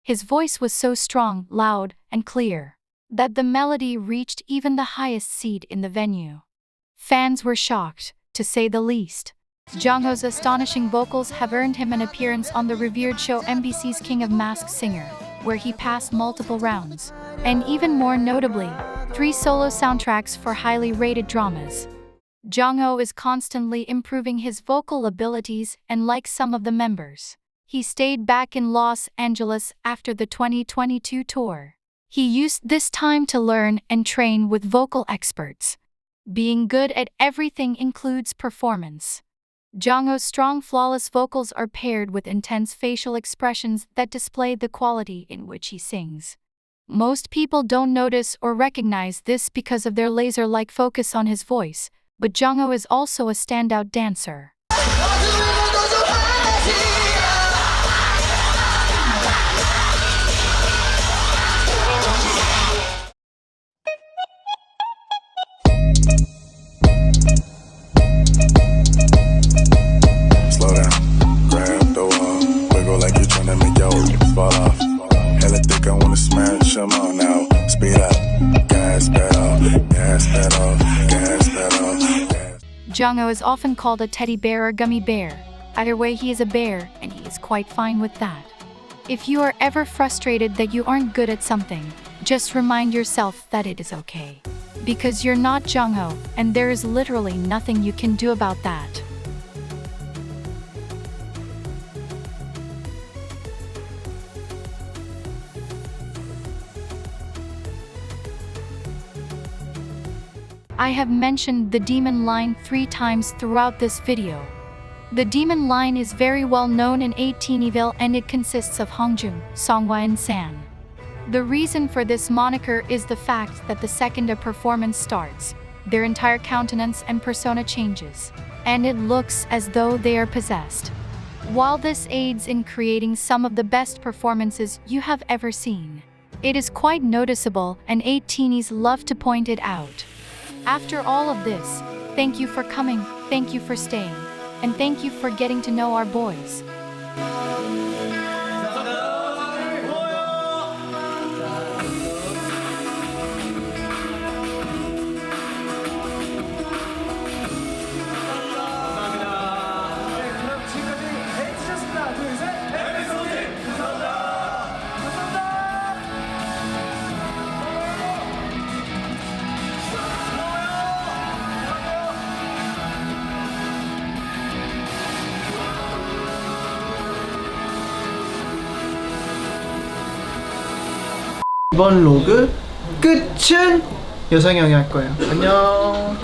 His voice was so strong, loud, and clear that the melody reached even the highest seat in the venue. Fans were shocked, to say the least. Jongho's astonishing vocals have earned him an appearance on the revered show MBC's King of Masked Singer, where he passed multiple rounds, and even more notably, 3 solo soundtracks for highly rated dramas. Jongho is constantly improving his vocal abilities, and like some of the members, he stayed back in Los Angeles after the 2022 tour. He used this time to learn and train with vocal experts. Being good at everything includes performance. Jongho's strong, flawless vocals are paired with intense facial expressions that display the quality in which he sings. Most people don't notice or recognize this because of their laser-like focus on his voice, but Jongho is also a standout dancer. Slow down, grab the wall, wiggle like you're trying to make your fall off. Hella thick, I wanna smash them all now. Speed up, gas pedal, gas pedal, gas pedal. Jongho is often called a teddy bear or gummy bear. Either way, he is a bear, and he is quite fine with that. If you are ever frustrated that you aren't good at something, just remind yourself that it is okay. Because you're not Jongho, and there is literally nothing you can do about that. I have mentioned the demon line 3 times throughout this video. The demon line is very well known in 18eville and it consists of Hongjoong, Seonghwa and San. The reason for this moniker is the fact that the second a performance starts, their entire countenance and persona changes, and it looks as though they are possessed. While this aids in creating some of the best performances you have ever seen, it is quite noticeable and 18s love to point it out. After all of this, thank you for coming, thank you for staying, and thank you for getting to know our boys. 이번 로그 끝은 여상이 형이 할 거예요. 안녕.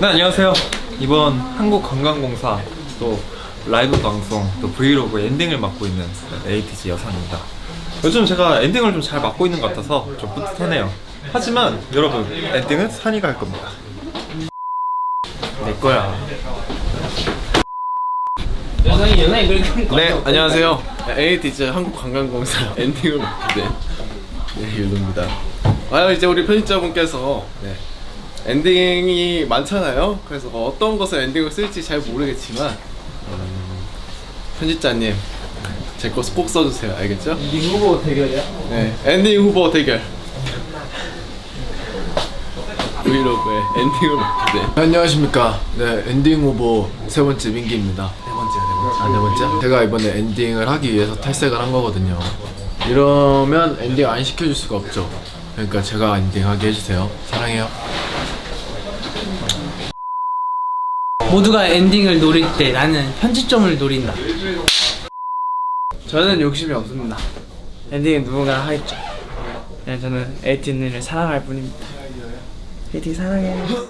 네, 안녕하세요. 이번 한국관광공사 또 라이브 방송 또 브이로그 엔딩을 맡고 있는 에이티즈 여상입니다. 요즘 제가 엔딩을 좀 잘 맡고 있는 것 같아서 좀 뿌듯하네요. 하지만 여러분, 엔딩은 산이가 할 겁니다. 내 거야. 네, 안녕하세요. Ateez 한국관광공사 엔딩을 맡게 된 윤호입니다. 이제 우리 편집자분께서 엔딩이 많잖아요. 그래서 어떤 것을 엔딩을 쓸지 잘 모르겠지만 편집자님 제 거 꼭 써주세요. 알겠죠? 엔딩 후보 대결이야? 네, 엔딩 후보 대결. 브이로그의 엔딩을 맡게 된 안녕하십니까. 네, 엔딩 후보 세 번째 민기입니다. 네 번째. 제가 이번에 엔딩을 하기 위해서 탈색을 한 거거든요. 이러면 엔딩 안 시켜줄 수가 없죠. 그러니까 제가 엔딩하게 해주세요. 사랑해요. 모두가 엔딩을 노릴 때 나는 편집점을 노린다. 저는 욕심이 없습니다. 엔딩은 누군가 하겠죠. 그냥 저는 에이티즈를 사랑할 뿐입니다. 에이티즈 사랑해요.